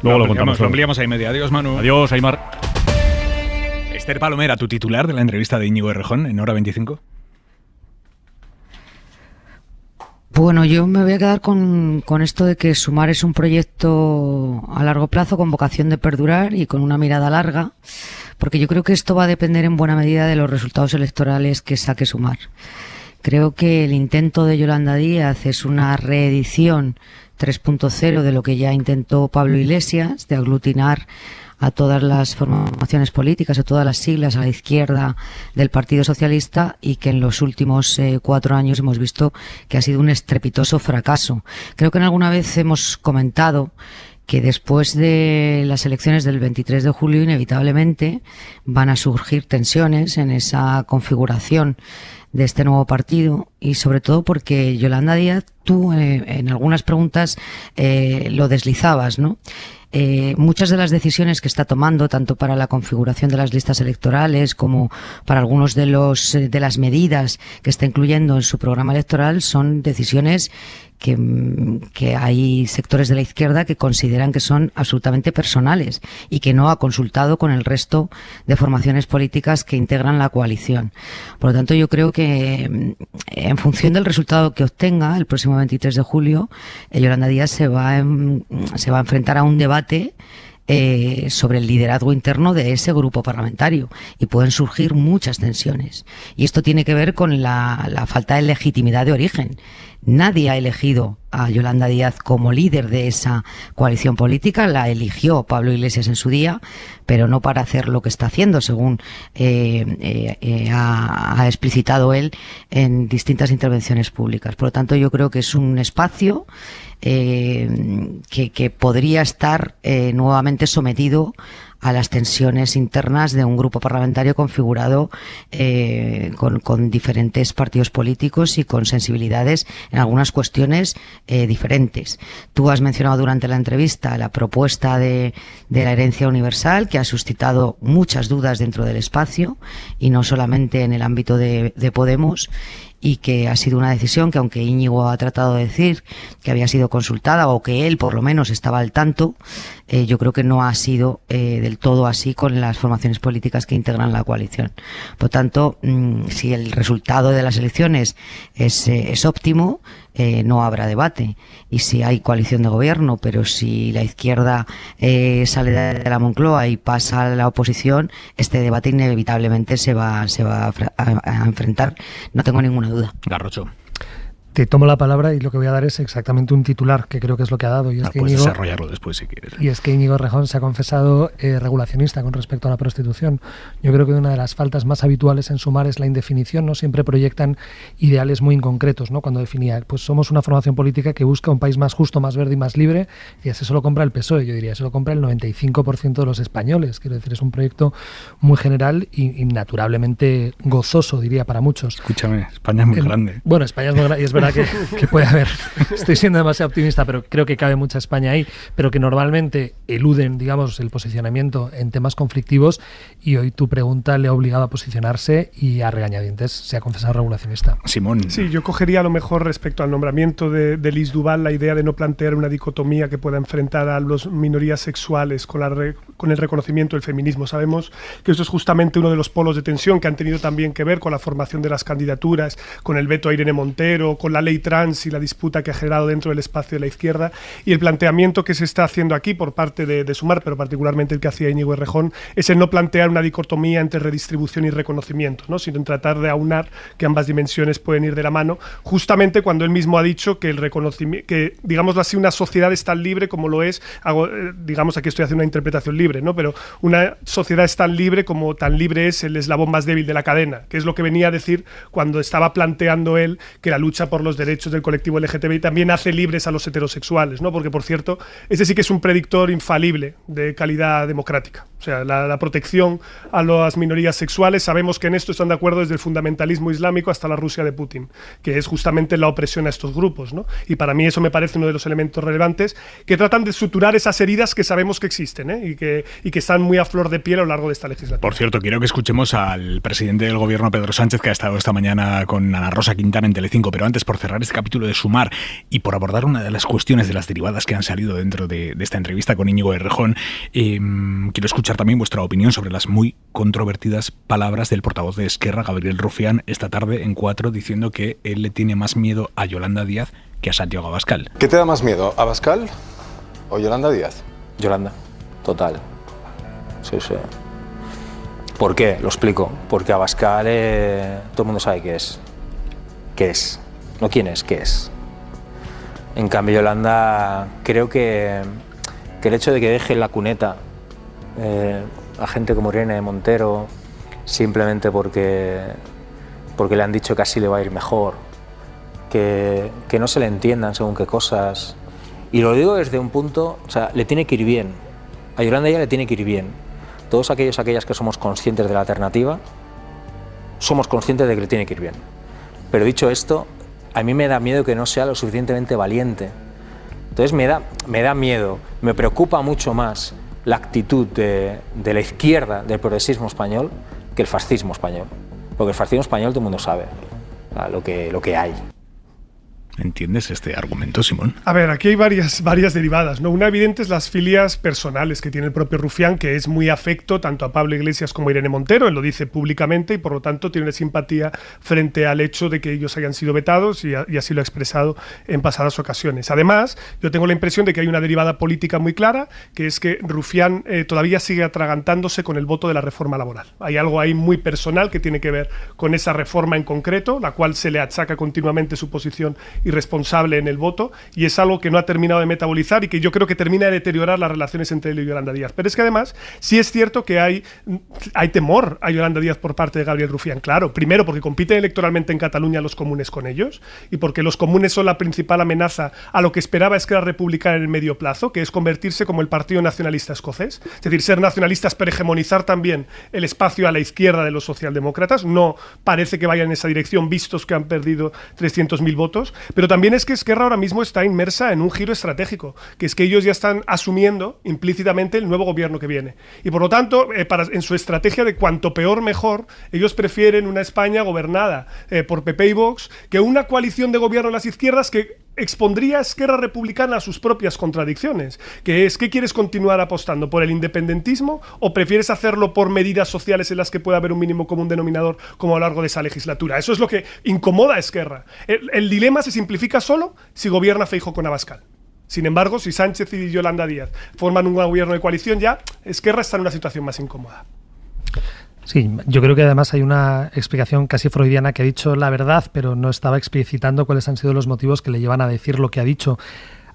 Luego lo contamos. Lo ampliamos ahí media. Adiós, Manu. Adiós, Aimar. Esther Palomera, tu titular de la entrevista de Íñigo Errejón en Hora 25. Bueno, yo me voy a quedar con esto de que Sumar es un proyecto a largo plazo con vocación de perdurar y con una mirada larga, porque yo creo que esto va a depender en buena medida de los resultados electorales que saque Sumar. Creo que el intento de Yolanda Díaz es una reedición 3.0 de lo que ya intentó Pablo Iglesias, de aglutinar a todas las formaciones políticas, a todas las siglas a la izquierda del Partido Socialista, y que en los últimos 4 años hemos visto que ha sido un estrepitoso fracaso. Creo que alguna vez hemos comentado que después de las elecciones del 23 de julio inevitablemente van a surgir tensiones en esa configuración de este nuevo partido, y sobre todo porque Yolanda Díaz, tú en algunas preguntas lo deslizabas, ¿no? Muchas de las decisiones que está tomando, tanto para la configuración de las listas electorales como para algunos de las medidas que está incluyendo en su programa electoral, son decisiones que hay sectores de la izquierda que consideran que son absolutamente personales y que no ha consultado con el resto de formaciones políticas que integran la coalición. Por lo tanto, yo creo que en función del resultado que obtenga el próximo 23 de julio, Yolanda Díaz se va a enfrentar a un debate sobre el liderazgo interno de ese grupo parlamentario, y pueden surgir muchas tensiones, y esto tiene que ver con la falta de legitimidad de origen. Nadie ha elegido a Yolanda Díaz como líder de esa coalición política, la eligió Pablo Iglesias en su día, pero no para hacer lo que está haciendo, según ha explicitado él en distintas intervenciones públicas. Por lo tanto, yo creo que es un espacio que podría estar nuevamente sometido a las tensiones internas de un grupo parlamentario configurado con diferentes partidos políticos y con sensibilidades en algunas cuestiones diferentes. Tú has mencionado durante la entrevista la propuesta de la herencia universal, que ha suscitado muchas dudas dentro del espacio y no solamente en el ámbito de Podemos, y que ha sido una decisión que, aunque Íñigo ha tratado de decir que había sido consultada, o que él por lo menos estaba al tanto, yo creo que no ha sido del todo así con las formaciones políticas que integran la coalición. Por tanto, si el resultado de las elecciones es óptimo, no habrá debate. Y si hay coalición de gobierno, pero si la izquierda sale de la Moncloa y pasa a la oposición, este debate inevitablemente se va a enfrentar. No tengo ninguna duda. Garrocho. Te tomo la palabra y lo que voy a dar es exactamente un titular, que creo que es lo que ha dado. Y es que puedes desarrollarlo después si quieres. Y es que Íñigo Errejón se ha confesado regulacionista con respecto a la prostitución. Yo creo que una de las faltas más habituales en Sumar es la indefinición, ¿no? Siempre proyectan ideales muy inconcretos, ¿no? Cuando definía, pues somos una formación política que busca un país más justo, más verde y más libre, y eso lo compra el PSOE, yo diría, eso lo compra el 95% de los españoles. Quiero decir, es un proyecto muy general y naturalmente gozoso, diría, para muchos. Escúchame, España es muy grande. Bueno, España es muy grande y es verdad que puede haber, estoy siendo demasiado optimista, pero creo que cabe mucha España ahí, pero que normalmente eluden, digamos, el posicionamiento en temas conflictivos, y hoy tu pregunta le ha obligado a posicionarse y a regañadientes se ha confesado regulacionista. Simón. Sí, yo cogería a lo mejor respecto al nombramiento de Lis Duval la idea de no plantear una dicotomía que pueda enfrentar a las minorías sexuales con el reconocimiento del feminismo. Sabemos que esto es justamente uno de los polos de tensión que han tenido también que ver con la formación de las candidaturas, con el veto a Irene Montero, con la ley trans y la disputa que ha generado dentro del espacio de la izquierda, y el planteamiento que se está haciendo aquí por parte de Sumar, pero particularmente el que hacía Íñigo Errejón, es el no plantear una dicotomía entre redistribución y reconocimiento, ¿no? Sino en tratar de aunar que ambas dimensiones pueden ir de la mano, justamente cuando él mismo ha dicho que el reconocimiento, que digámoslo así, una sociedad es tan libre como lo es, digamos, aquí estoy haciendo una interpretación libre, ¿no? Pero una sociedad es tan libre como tan libre es el eslabón más débil de la cadena, que es lo que venía a decir cuando estaba planteando él que la lucha por los derechos del colectivo LGTBI también hace libres a los heterosexuales, ¿no? Porque, por cierto, ese sí que es un predictor infalible de calidad democrática. O sea, la protección a las minorías sexuales, sabemos que en esto están de acuerdo desde el fundamentalismo islámico hasta la Rusia de Putin, que es justamente la opresión a estos grupos, ¿no? Y para mí eso me parece uno de los elementos relevantes que tratan de suturar esas heridas que sabemos que existen, y que están muy a flor de piel a lo largo de esta legislatura. Por cierto, quiero que escuchemos al presidente del gobierno, Pedro Sánchez, que ha estado esta mañana con Ana Rosa Quintana en Telecinco, pero antes, por cerrar este capítulo de Sumar y por abordar una de las cuestiones de las derivadas que han salido dentro de esta entrevista con Íñigo Errejón, quiero escuchar también vuestra opinión sobre las muy controvertidas palabras del portavoz de Esquerra, Gabriel Rufián, esta tarde en 4, diciendo que él le tiene más miedo a Yolanda Díaz que a Santiago Abascal. ¿Qué te da más miedo, Abascal o Yolanda Díaz? Yolanda, total. Sí, sí. ¿Por qué? Lo explico. Porque Abascal, todo el mundo sabe qué es. ¿Qué es? No quién es, qué es. En cambio, Yolanda, creo que el hecho de que deje en la cuneta a gente como Irene Montero simplemente porque le han dicho que así le va a ir mejor, que no se le entiendan según qué cosas. Y lo digo desde un punto, o sea, le tiene que ir bien. A Yolanda ya le tiene que ir bien. Todos aquellas que somos conscientes de la alternativa, somos conscientes de que le tiene que ir bien. Pero dicho esto, a mí me da miedo que no sea lo suficientemente valiente. Entonces me da miedo, me preocupa mucho más la actitud de la izquierda del progresismo español que el fascismo español. Porque el fascismo español todo el mundo sabe lo que hay. ¿Entiendes este argumento, Simón? A ver, aquí hay varias derivadas, ¿no? Una evidente es las filias personales que tiene el propio Rufián, que es muy afecto tanto a Pablo Iglesias como a Irene Montero, él lo dice públicamente y por lo tanto tiene simpatía frente al hecho de que ellos hayan sido vetados y así lo ha expresado en pasadas ocasiones. Además, yo tengo la impresión de que hay una derivada política muy clara, que es que Rufián todavía sigue atragantándose con el voto de la reforma laboral. Hay algo ahí muy personal que tiene que ver con esa reforma en concreto, la cual se le achaca continuamente su posición irresponsable en el voto, y es algo que no ha terminado de metabolizar y que yo creo que termina de deteriorar las relaciones entre él y Yolanda Díaz. Pero es que además sí es cierto que hay temor a Yolanda Díaz por parte de Gabriel Rufián, claro, primero porque compiten electoralmente en Cataluña los comunes con ellos y porque los comunes son la principal amenaza a lo que esperaba Esquerra Republicana en el medio plazo, que es convertirse como el Partido Nacionalista Escocés, es decir, ser nacionalistas pero hegemonizar también el espacio a la izquierda de los socialdemócratas. No parece que vayan en esa dirección, vistos que han perdido 300.000 votos, pero también es que Esquerra ahora mismo está inmersa en un giro estratégico, que es que ellos ya están asumiendo implícitamente el nuevo gobierno que viene. Y por lo tanto, en su estrategia de cuanto peor mejor, ellos prefieren una España gobernada por PP y Vox que una coalición de gobierno de las izquierdas que expondría a Esquerra Republicana a sus propias contradicciones, que es, ¿qué quieres continuar apostando? ¿Por el independentismo o prefieres hacerlo por medidas sociales en las que pueda haber un mínimo común denominador como a lo largo de esa legislatura? Eso es lo que incomoda a Esquerra. El dilema se simplifica solo si gobierna Feijóo con Abascal. Sin embargo, si Sánchez y Yolanda Díaz forman un gobierno de coalición, ya Esquerra está en una situación más incómoda. Sí, yo creo que además hay una explicación casi freudiana que ha dicho la verdad, pero no estaba explicitando cuáles han sido los motivos que le llevan a decir lo que ha dicho.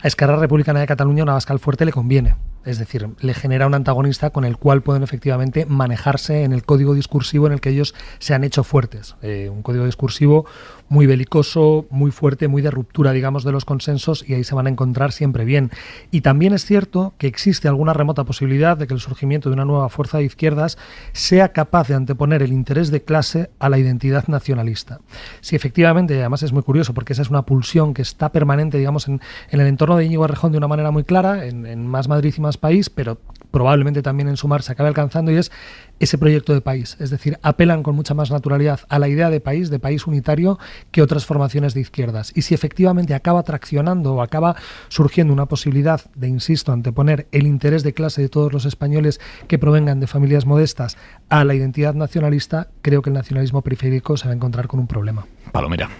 A Esquerra Republicana de Cataluña un Abascal fuerte le conviene. Es decir, le genera un antagonista con el cual pueden efectivamente manejarse en el código discursivo en el que ellos se han hecho fuertes. Un código discursivo muy belicoso, muy fuerte, muy de ruptura, digamos, de los consensos, y ahí se van a encontrar siempre bien. Y también es cierto que existe alguna remota posibilidad de que el surgimiento de una nueva fuerza de izquierdas sea capaz de anteponer el interés de clase a la identidad nacionalista. Si efectivamente, además es muy curioso porque esa es una pulsión que está permanente, digamos, en el entorno de Íñigo Errejón de una manera muy clara, en Más Madrid y Más País, pero probablemente también en Sumar se acabe alcanzando, y es ese proyecto de país. Es decir, apelan con mucha más naturalidad a la idea de país unitario, que otras formaciones de izquierdas. Y si efectivamente acaba traccionando o acaba surgiendo una posibilidad de, insisto, anteponer el interés de clase de todos los españoles que provengan de familias modestas a la identidad nacionalista, creo que el nacionalismo periférico se va a encontrar con un problema. Palomera.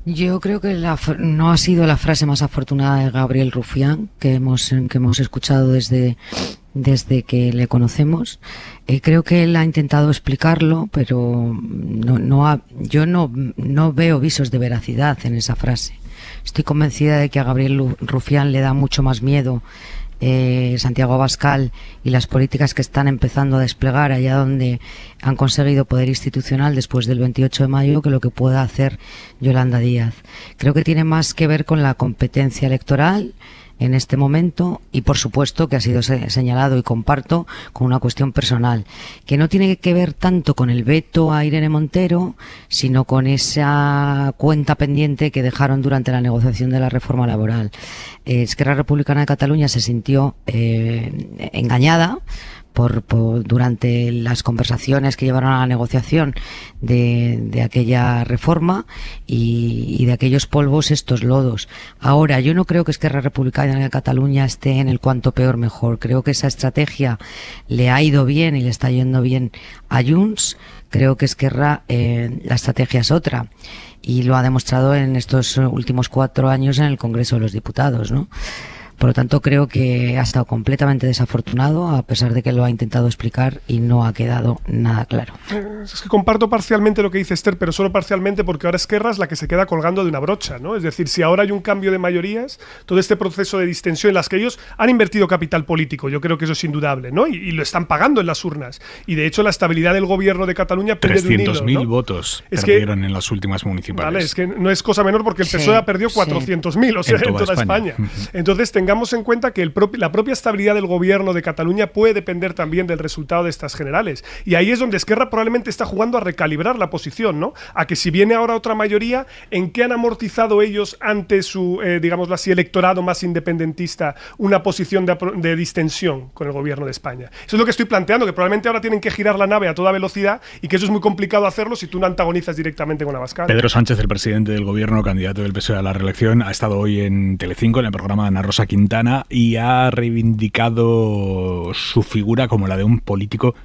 Yo creo que no ha sido la frase más afortunada de Gabriel Rufián que hemos escuchado desde que le conocemos. Creo que él ha intentado explicarlo, pero yo no veo visos de veracidad en esa frase. Estoy convencida de que a Gabriel Rufián le da mucho más miedo Santiago Abascal y las políticas que están empezando a desplegar allá donde han conseguido poder institucional después del 28 de mayo que lo que pueda hacer Yolanda Díaz. Creo que tiene más que ver con la competencia electoral en este momento, y por supuesto que ha sido señalado, y comparto, con una cuestión personal, que no tiene que ver tanto con el veto a Irene Montero, sino con esa cuenta pendiente que dejaron durante la negociación de la reforma laboral. Esquerra Republicana de Cataluña se sintió engañada durante las conversaciones que llevaron a la negociación de aquella reforma y de aquellos polvos estos lodos. Ahora, yo no creo que Esquerra Republicana de Cataluña esté en el cuanto peor mejor. Creo que esa estrategia le ha ido bien y le está yendo bien a Junts. Creo que Esquerra, la estrategia es otra, y lo ha demostrado en estos últimos 4 años en el Congreso de los Diputados, ¿no? Por lo tanto, creo que ha estado completamente desafortunado, a pesar de que lo ha intentado explicar y no ha quedado nada claro. Es que comparto parcialmente lo que dice Esther, pero solo parcialmente, porque ahora Esquerra es la que se queda colgando de una brocha, ¿no? Es decir, si ahora hay un cambio de mayorías, todo este proceso de distensión en las que ellos han invertido capital político, yo creo que eso es indudable, ¿no? Y lo están pagando en las urnas. Y de hecho, la estabilidad del gobierno de Cataluña pende de un hilo, 300.000 ¿no? votos perdieron en las últimas municipales. Vale, es que no es cosa menor, porque el PSOE ha perdido 400.000, o sea, en toda España. Entonces, tengamos en cuenta que la propia estabilidad del gobierno de Cataluña puede depender también del resultado de estas generales. Y ahí es donde Esquerra probablemente está jugando a recalibrar la posición, ¿no? A que si viene ahora otra mayoría, ¿en qué han amortizado ellos ante su, digámoslo así, electorado más independentista una posición de distensión con el gobierno de España? Eso es lo que estoy planteando, que probablemente ahora tienen que girar la nave a toda velocidad y que eso es muy complicado hacerlo si tú no antagonizas directamente con Abascal. Pedro Sánchez, el presidente del gobierno, candidato del PSOE a la reelección, ha estado hoy en Telecinco, en el programa de Ana Rosa Quintana, y ha reivindicado su figura como la de un político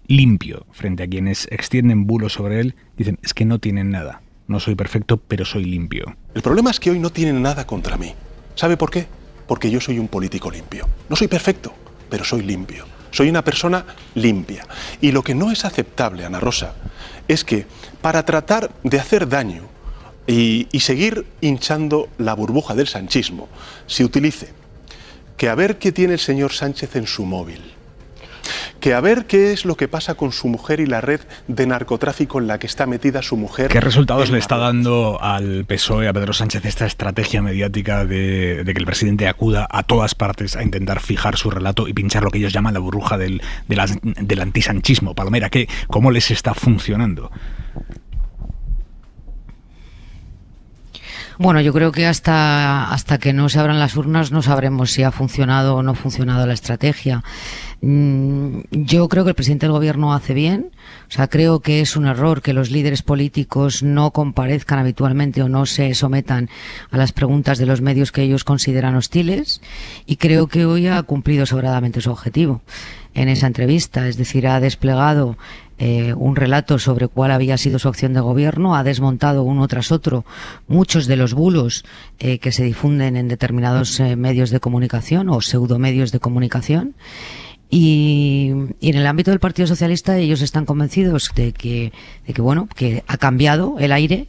limpio frente a quienes extienden bulos sobre él. Dicen, es que no tienen nada. No soy perfecto, pero soy limpio. El problema es que hoy no tienen nada contra mí. ¿Sabe por qué? Porque yo soy un político limpio. No soy perfecto, pero soy limpio. Soy una persona limpia. Y lo que no es aceptable, Ana Rosa, es que para tratar de hacer daño y seguir hinchando la burbuja del sanchismo, se utilice que a ver qué tiene el señor Sánchez en su móvil, que a ver qué es lo que pasa con su mujer y la red de narcotráfico en la que está metida su mujer. ¿Qué resultados le está dando al PSOE, a Pedro Sánchez, esta estrategia mediática de que el presidente acuda a todas partes a intentar fijar su relato y pinchar lo que ellos llaman la burbuja del antisanchismo? Palomera, ¿cómo les está funcionando? Bueno, yo creo que hasta que no se abran las urnas no sabremos si ha funcionado o no ha funcionado la estrategia. Yo creo que el presidente del gobierno hace bien. O sea, creo que es un error que los líderes políticos no comparezcan habitualmente o no se sometan a las preguntas de los medios que ellos consideran hostiles, y creo que hoy ha cumplido sobradamente su objetivo en esa entrevista. Es decir, ha desplegado un relato sobre cuál había sido su acción de gobierno, ha desmontado uno tras otro muchos de los bulos que se difunden en determinados medios de comunicación o pseudomedios de comunicación, Y en el ámbito del Partido Socialista ellos están convencidos de que bueno, que ha cambiado el aire.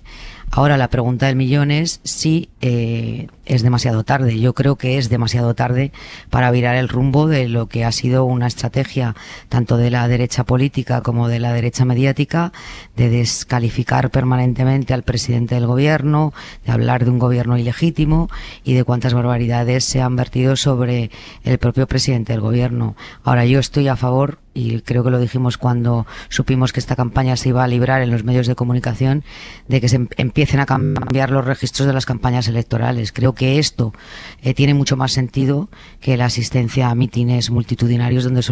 Ahora la pregunta del millón es si es demasiado tarde. Yo creo que es demasiado tarde para virar el rumbo de lo que ha sido una estrategia tanto de la derecha política como de la derecha mediática, de descalificar permanentemente al presidente del gobierno, de hablar de un gobierno ilegítimo y de cuántas barbaridades se han vertido sobre el propio presidente del gobierno. Ahora, yo estoy a favor, y creo que lo dijimos cuando supimos que esta campaña se iba a librar en los medios de comunicación, de que se empiecen a cambiar los registros de las campañas electorales. Creo que esto tiene mucho más sentido que la asistencia a mítines multitudinarios donde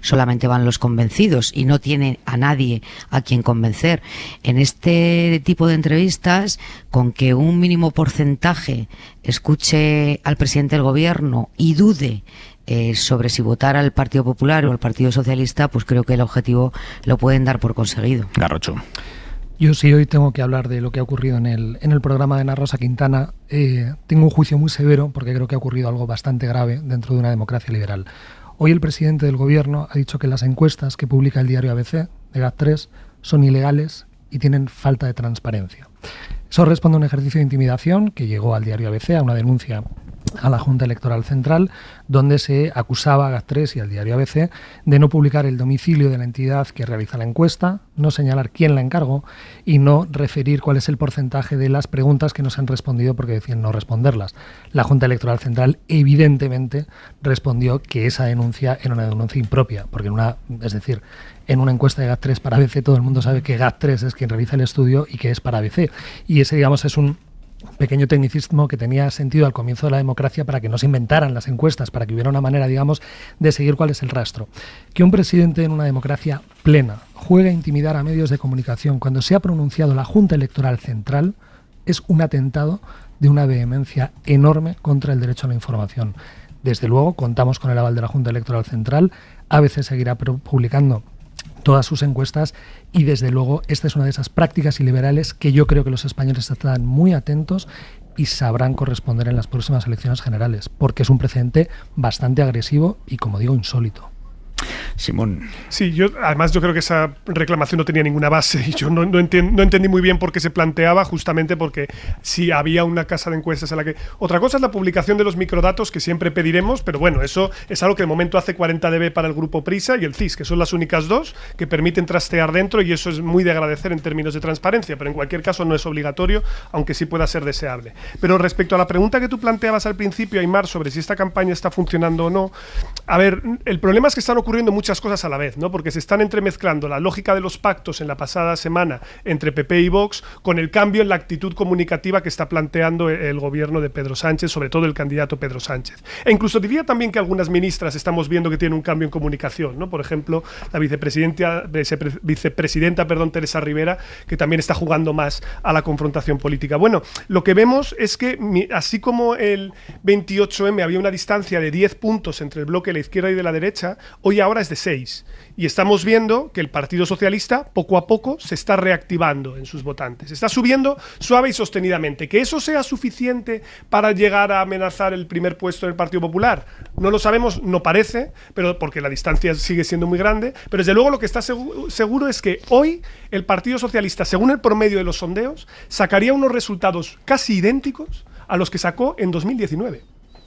solamente van los convencidos y no tiene a nadie a quien convencer. En este tipo de entrevistas, con que un mínimo porcentaje escuche al presidente del gobierno y dude sobre si votar al Partido Popular o al Partido Socialista, pues creo que el objetivo lo pueden dar por conseguido. Garrocho. Yo sí hoy tengo que hablar de lo que ha ocurrido en el programa de Ana Rosa Quintana. Tengo un juicio muy severo porque creo que ha ocurrido algo bastante grave dentro de una democracia liberal. Hoy el presidente del gobierno ha dicho que las encuestas que publica el diario ABC de GAT3 son ilegales y tienen falta de transparencia. Eso responde a un ejercicio de intimidación que llegó al diario ABC, a una denuncia a la Junta Electoral Central, donde se acusaba a GAT3 y al diario ABC de no publicar el domicilio de la entidad que realiza la encuesta, no señalar quién la encargó y no referir cuál es el porcentaje de las preguntas que no se han respondido porque decían no responderlas. La Junta Electoral Central evidentemente respondió que esa denuncia era una denuncia impropia, porque en una encuesta de GAT3 para ABC todo el mundo sabe que GAT3 es quien realiza el estudio y que es para ABC. Y ese, digamos, es un pequeño tecnicismo que tenía sentido al comienzo de la democracia para que no se inventaran las encuestas, para que hubiera una manera, digamos, de seguir cuál es el rastro. Que un presidente en una democracia plena juegue a intimidar a medios de comunicación cuando se ha pronunciado la Junta Electoral Central es un atentado de una vehemencia enorme contra el derecho a la información. Desde luego, contamos con el aval de la Junta Electoral Central, ABC seguirá publicando todas sus encuestas y desde luego esta es una de esas prácticas iliberales que yo creo que los españoles estarán muy atentos y sabrán corresponder en las próximas elecciones generales, porque es un precedente bastante agresivo y, como digo, insólito. Simón. Sí, además yo creo que esa reclamación no tenía ninguna base y yo no entendí muy bien por qué se planteaba, justamente porque si había una casa de encuestas en la que... Otra cosa es la publicación de los microdatos que siempre pediremos, pero bueno, eso es algo que de momento hace 40dB para el Grupo Prisa y el CIS, que son las únicas dos que permiten trastear dentro y eso es muy de agradecer en términos de transparencia, pero en cualquier caso no es obligatorio, aunque sí pueda ser deseable. Pero respecto a la pregunta que tú planteabas al principio, Aymar, sobre si esta campaña está funcionando o no, a ver, el problema es que están ocurriendo muchas cosas a la vez, ¿no? Porque se están entremezclando la lógica de los pactos en la pasada semana entre PP y Vox con el cambio en la actitud comunicativa que está planteando el gobierno de Pedro Sánchez, sobre todo el candidato Pedro Sánchez. E incluso diría también que algunas ministras estamos viendo que tienen un cambio en comunicación, ¿no? Por ejemplo, la vicepresidenta, Teresa Rivera, que también está jugando más a la confrontación política. Bueno, lo que vemos es que así como el 28M había una distancia de 10 puntos entre el bloque de la izquierda y de la derecha, hoy ahora es de 6. Y estamos viendo que el Partido Socialista poco a poco se está reactivando en sus votantes. Está subiendo suave y sostenidamente. ¿Que eso sea suficiente para llegar a amenazar el primer puesto del Partido Popular? No lo sabemos, no parece, pero porque la distancia sigue siendo muy grande. Pero desde luego lo que está seguro es que hoy el Partido Socialista, según el promedio de los sondeos, sacaría unos resultados casi idénticos a los que sacó en 2019.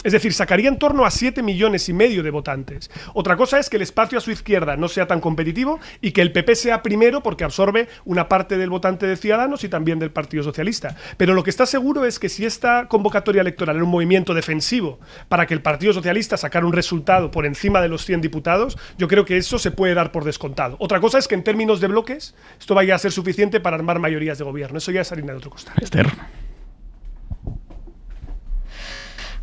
Es decir, sacaría en torno a 7,5 millones de votantes. Otra cosa es que el espacio a su izquierda no sea tan competitivo y que el PP sea primero porque absorbe una parte del votante de Ciudadanos y también del Partido Socialista. Pero lo que está seguro es que si esta convocatoria electoral era un movimiento defensivo para que el Partido Socialista sacara un resultado por encima de los 100 diputados, yo creo que eso se puede dar por descontado. Otra cosa es que en términos de bloques esto vaya a ser suficiente para armar mayorías de gobierno. Eso ya es harina de otro costal. Esther.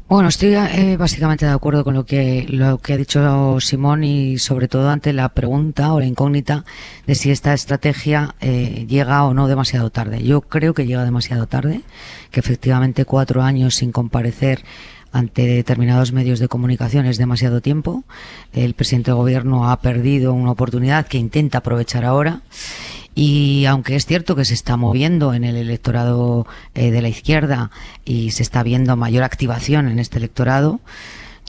Bueno, estoy básicamente de acuerdo con lo que ha dicho Simón y sobre todo ante la pregunta o la incógnita de si esta estrategia llega o no demasiado tarde. Yo creo que llega demasiado tarde, que efectivamente 4 años sin comparecer ante determinados medios de comunicación es demasiado tiempo. El presidente del gobierno ha perdido una oportunidad que intenta aprovechar ahora. Y aunque es cierto que se está moviendo en el electorado de la izquierda y se está viendo mayor activación en este electorado,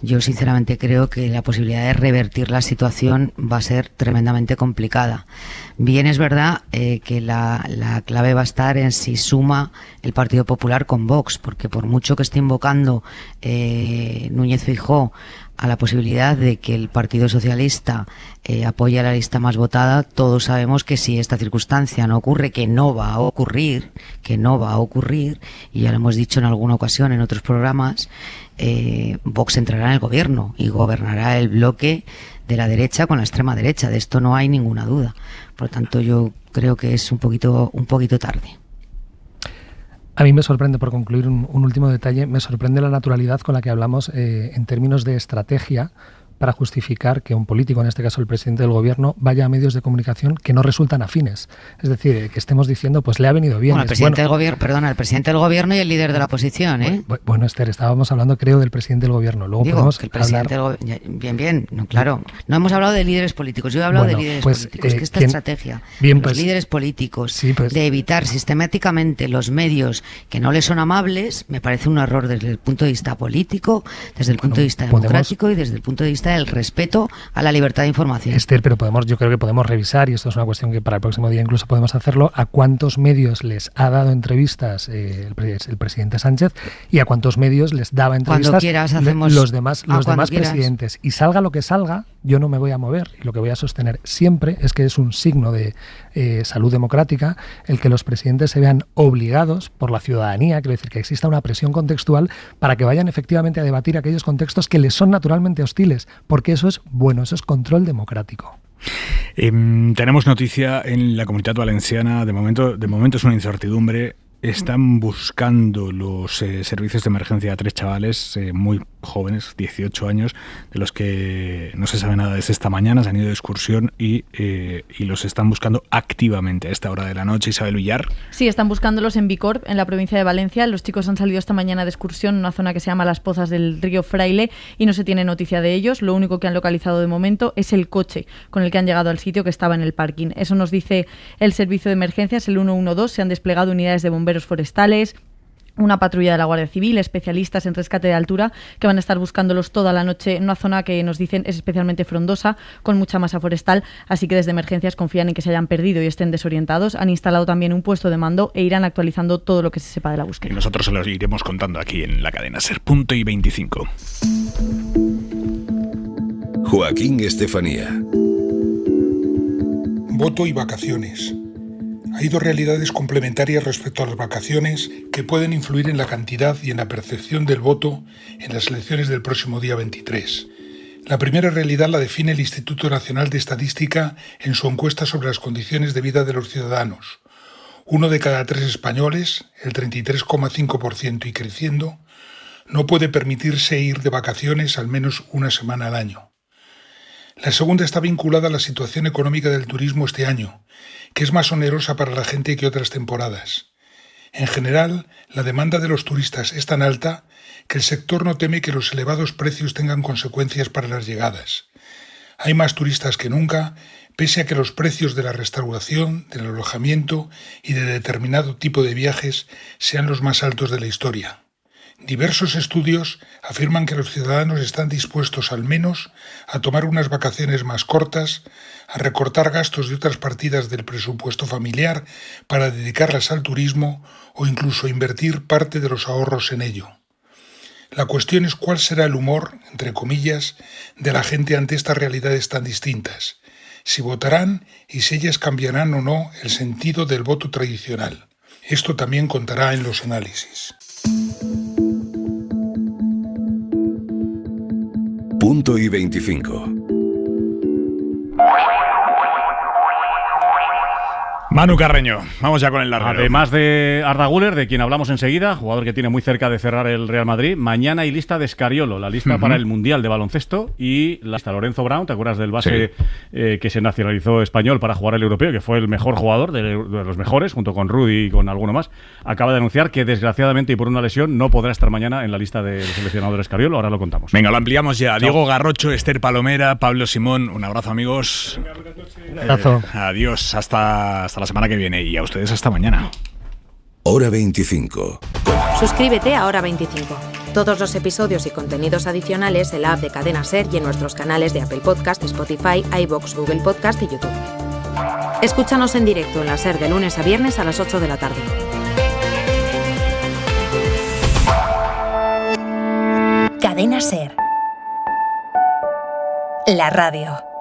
Yo sinceramente creo que la posibilidad de revertir la situación va a ser tremendamente complicada. Bien, es verdad que la clave va a estar en si suma el Partido Popular con Vox, porque por mucho que esté invocando Núñez Feijóo a la posibilidad de que el Partido Socialista apoye a la lista más votada, todos sabemos que si esta circunstancia no ocurre, que no va a ocurrir, y ya lo hemos dicho en alguna ocasión en otros programas, Vox entrará en el gobierno y gobernará el bloque de la derecha con la extrema derecha. De esto no hay ninguna duda. Por lo tanto, yo creo que es un poquito tarde. A mí me sorprende, por concluir un último detalle, me sorprende la naturalidad con la que hablamos en términos de estrategia para justificar que un político, en este caso el presidente del gobierno, vaya a medios de comunicación que no resultan afines. Es decir, que estemos diciendo, pues le ha venido bien. Bueno, el presidente del gobierno, el presidente del gobierno y el líder de la oposición, ¿eh? Bueno, Esther, estábamos hablando, creo, del presidente del gobierno. Luego podemos que el presidente hablar... Bien, no, claro. No hemos hablado de líderes políticos. Yo he hablado de líderes políticos. Que esta estrategia de los líderes políticos de evitar sistemáticamente los medios que no les son amables, me parece un error desde el punto de vista político, desde el punto de vista democrático y desde el punto de vista del respeto a la libertad de información. Esther, pero yo creo que podemos revisar, y esto es una cuestión que para el próximo día incluso podemos hacerlo, a cuántos medios les ha dado entrevistas el presidente Sánchez y a cuántos medios les daba entrevistas los demás presidentes. Y salga lo que salga, yo no me voy a mover, y lo que voy a sostener siempre es que es un signo de salud democrática el que los presidentes se vean obligados por la ciudadanía, quiero decir, que exista una presión contextual para que vayan efectivamente a debatir aquellos contextos que les son naturalmente hostiles, porque eso es bueno, eso es control democrático. Tenemos noticia en la Comunitat Valenciana, de momento es una incertidumbre. Están buscando los servicios de emergencia a 3 chavales muy jóvenes, 18 años, de los que no se sabe nada desde esta mañana, se han ido de excursión y los están buscando activamente a esta hora de la noche. Isabel Villar. Sí, están buscándolos en Bicorb, en la provincia de Valencia. Los chicos han salido esta mañana de excursión en una zona que se llama Las Pozas del Río Fraile y no se tiene noticia de ellos. Lo único que han localizado de momento es el coche con el que han llegado al sitio, que estaba en el parking. Eso nos dice el servicio de emergencias, el 112. Se han desplegado unidades de bomberos forestales, una patrulla de la Guardia Civil, especialistas en rescate de altura que van a estar buscándolos toda la noche en una zona que nos dicen es especialmente frondosa, con mucha masa forestal, así que desde emergencias confían en que se hayan perdido y estén desorientados. Han instalado también un puesto de mando e irán actualizando todo lo que se sepa de la búsqueda. Y nosotros se los iremos contando aquí en la cadena SER. Punto y 25. Joaquín Estefanía. Voto y vacaciones. Hay dos realidades complementarias respecto a las vacaciones que pueden influir en la cantidad y en la percepción del voto en las elecciones del próximo día 23. La primera realidad la define el Instituto Nacional de Estadística en su encuesta sobre las condiciones de vida de los ciudadanos. 1 de cada 3 españoles, el 33,5% y creciendo, no puede permitirse ir de vacaciones al menos una semana al año. La segunda está vinculada a la situación económica del turismo este año, que es más onerosa para la gente que otras temporadas. En general, la demanda de los turistas es tan alta que el sector no teme que los elevados precios tengan consecuencias para las llegadas. Hay más turistas que nunca, pese a que los precios de la restauración, del alojamiento y de determinado tipo de viajes sean los más altos de la historia. Diversos estudios afirman que los ciudadanos están dispuestos al menos a tomar unas vacaciones más cortas, a recortar gastos de otras partidas del presupuesto familiar para dedicarlas al turismo o incluso invertir parte de los ahorros en ello. La cuestión es cuál será el humor, entre comillas, de la gente ante estas realidades tan distintas, si votarán y si ellas cambiarán o no el sentido del voto tradicional. Esto también contará en los análisis. Punto y 25. Manu Carreño, vamos ya con el larguero. Además de Arda Güler, de quien hablamos enseguida, jugador que tiene muy cerca de cerrar el Real Madrid, mañana hay lista de Scariolo, la lista para el Mundial de Baloncesto, y la lista Lorenzo Brown, ¿te acuerdas del base que se nacionalizó español para jugar el europeo, que fue el mejor jugador, de los mejores, junto con Rudy y con alguno más? Acaba de anunciar que desgraciadamente y por una lesión no podrá estar mañana en la lista del seleccionador Scariolo, ahora lo contamos. Venga, lo ampliamos ya. Chao. Diego Garrocho, Esther Palomera, Pablo Simón, un abrazo, amigos. Un abrazo. Adiós, hasta la semana que viene y a ustedes hasta mañana. Hora 25. Suscríbete a Hora 25. Todos los episodios y contenidos adicionales en la app de Cadena SER y en nuestros canales de Apple Podcast, Spotify, iVoox, Google Podcast y YouTube. Escúchanos en directo en la SER de lunes a viernes a las 8 de la tarde. Cadena SER. La radio.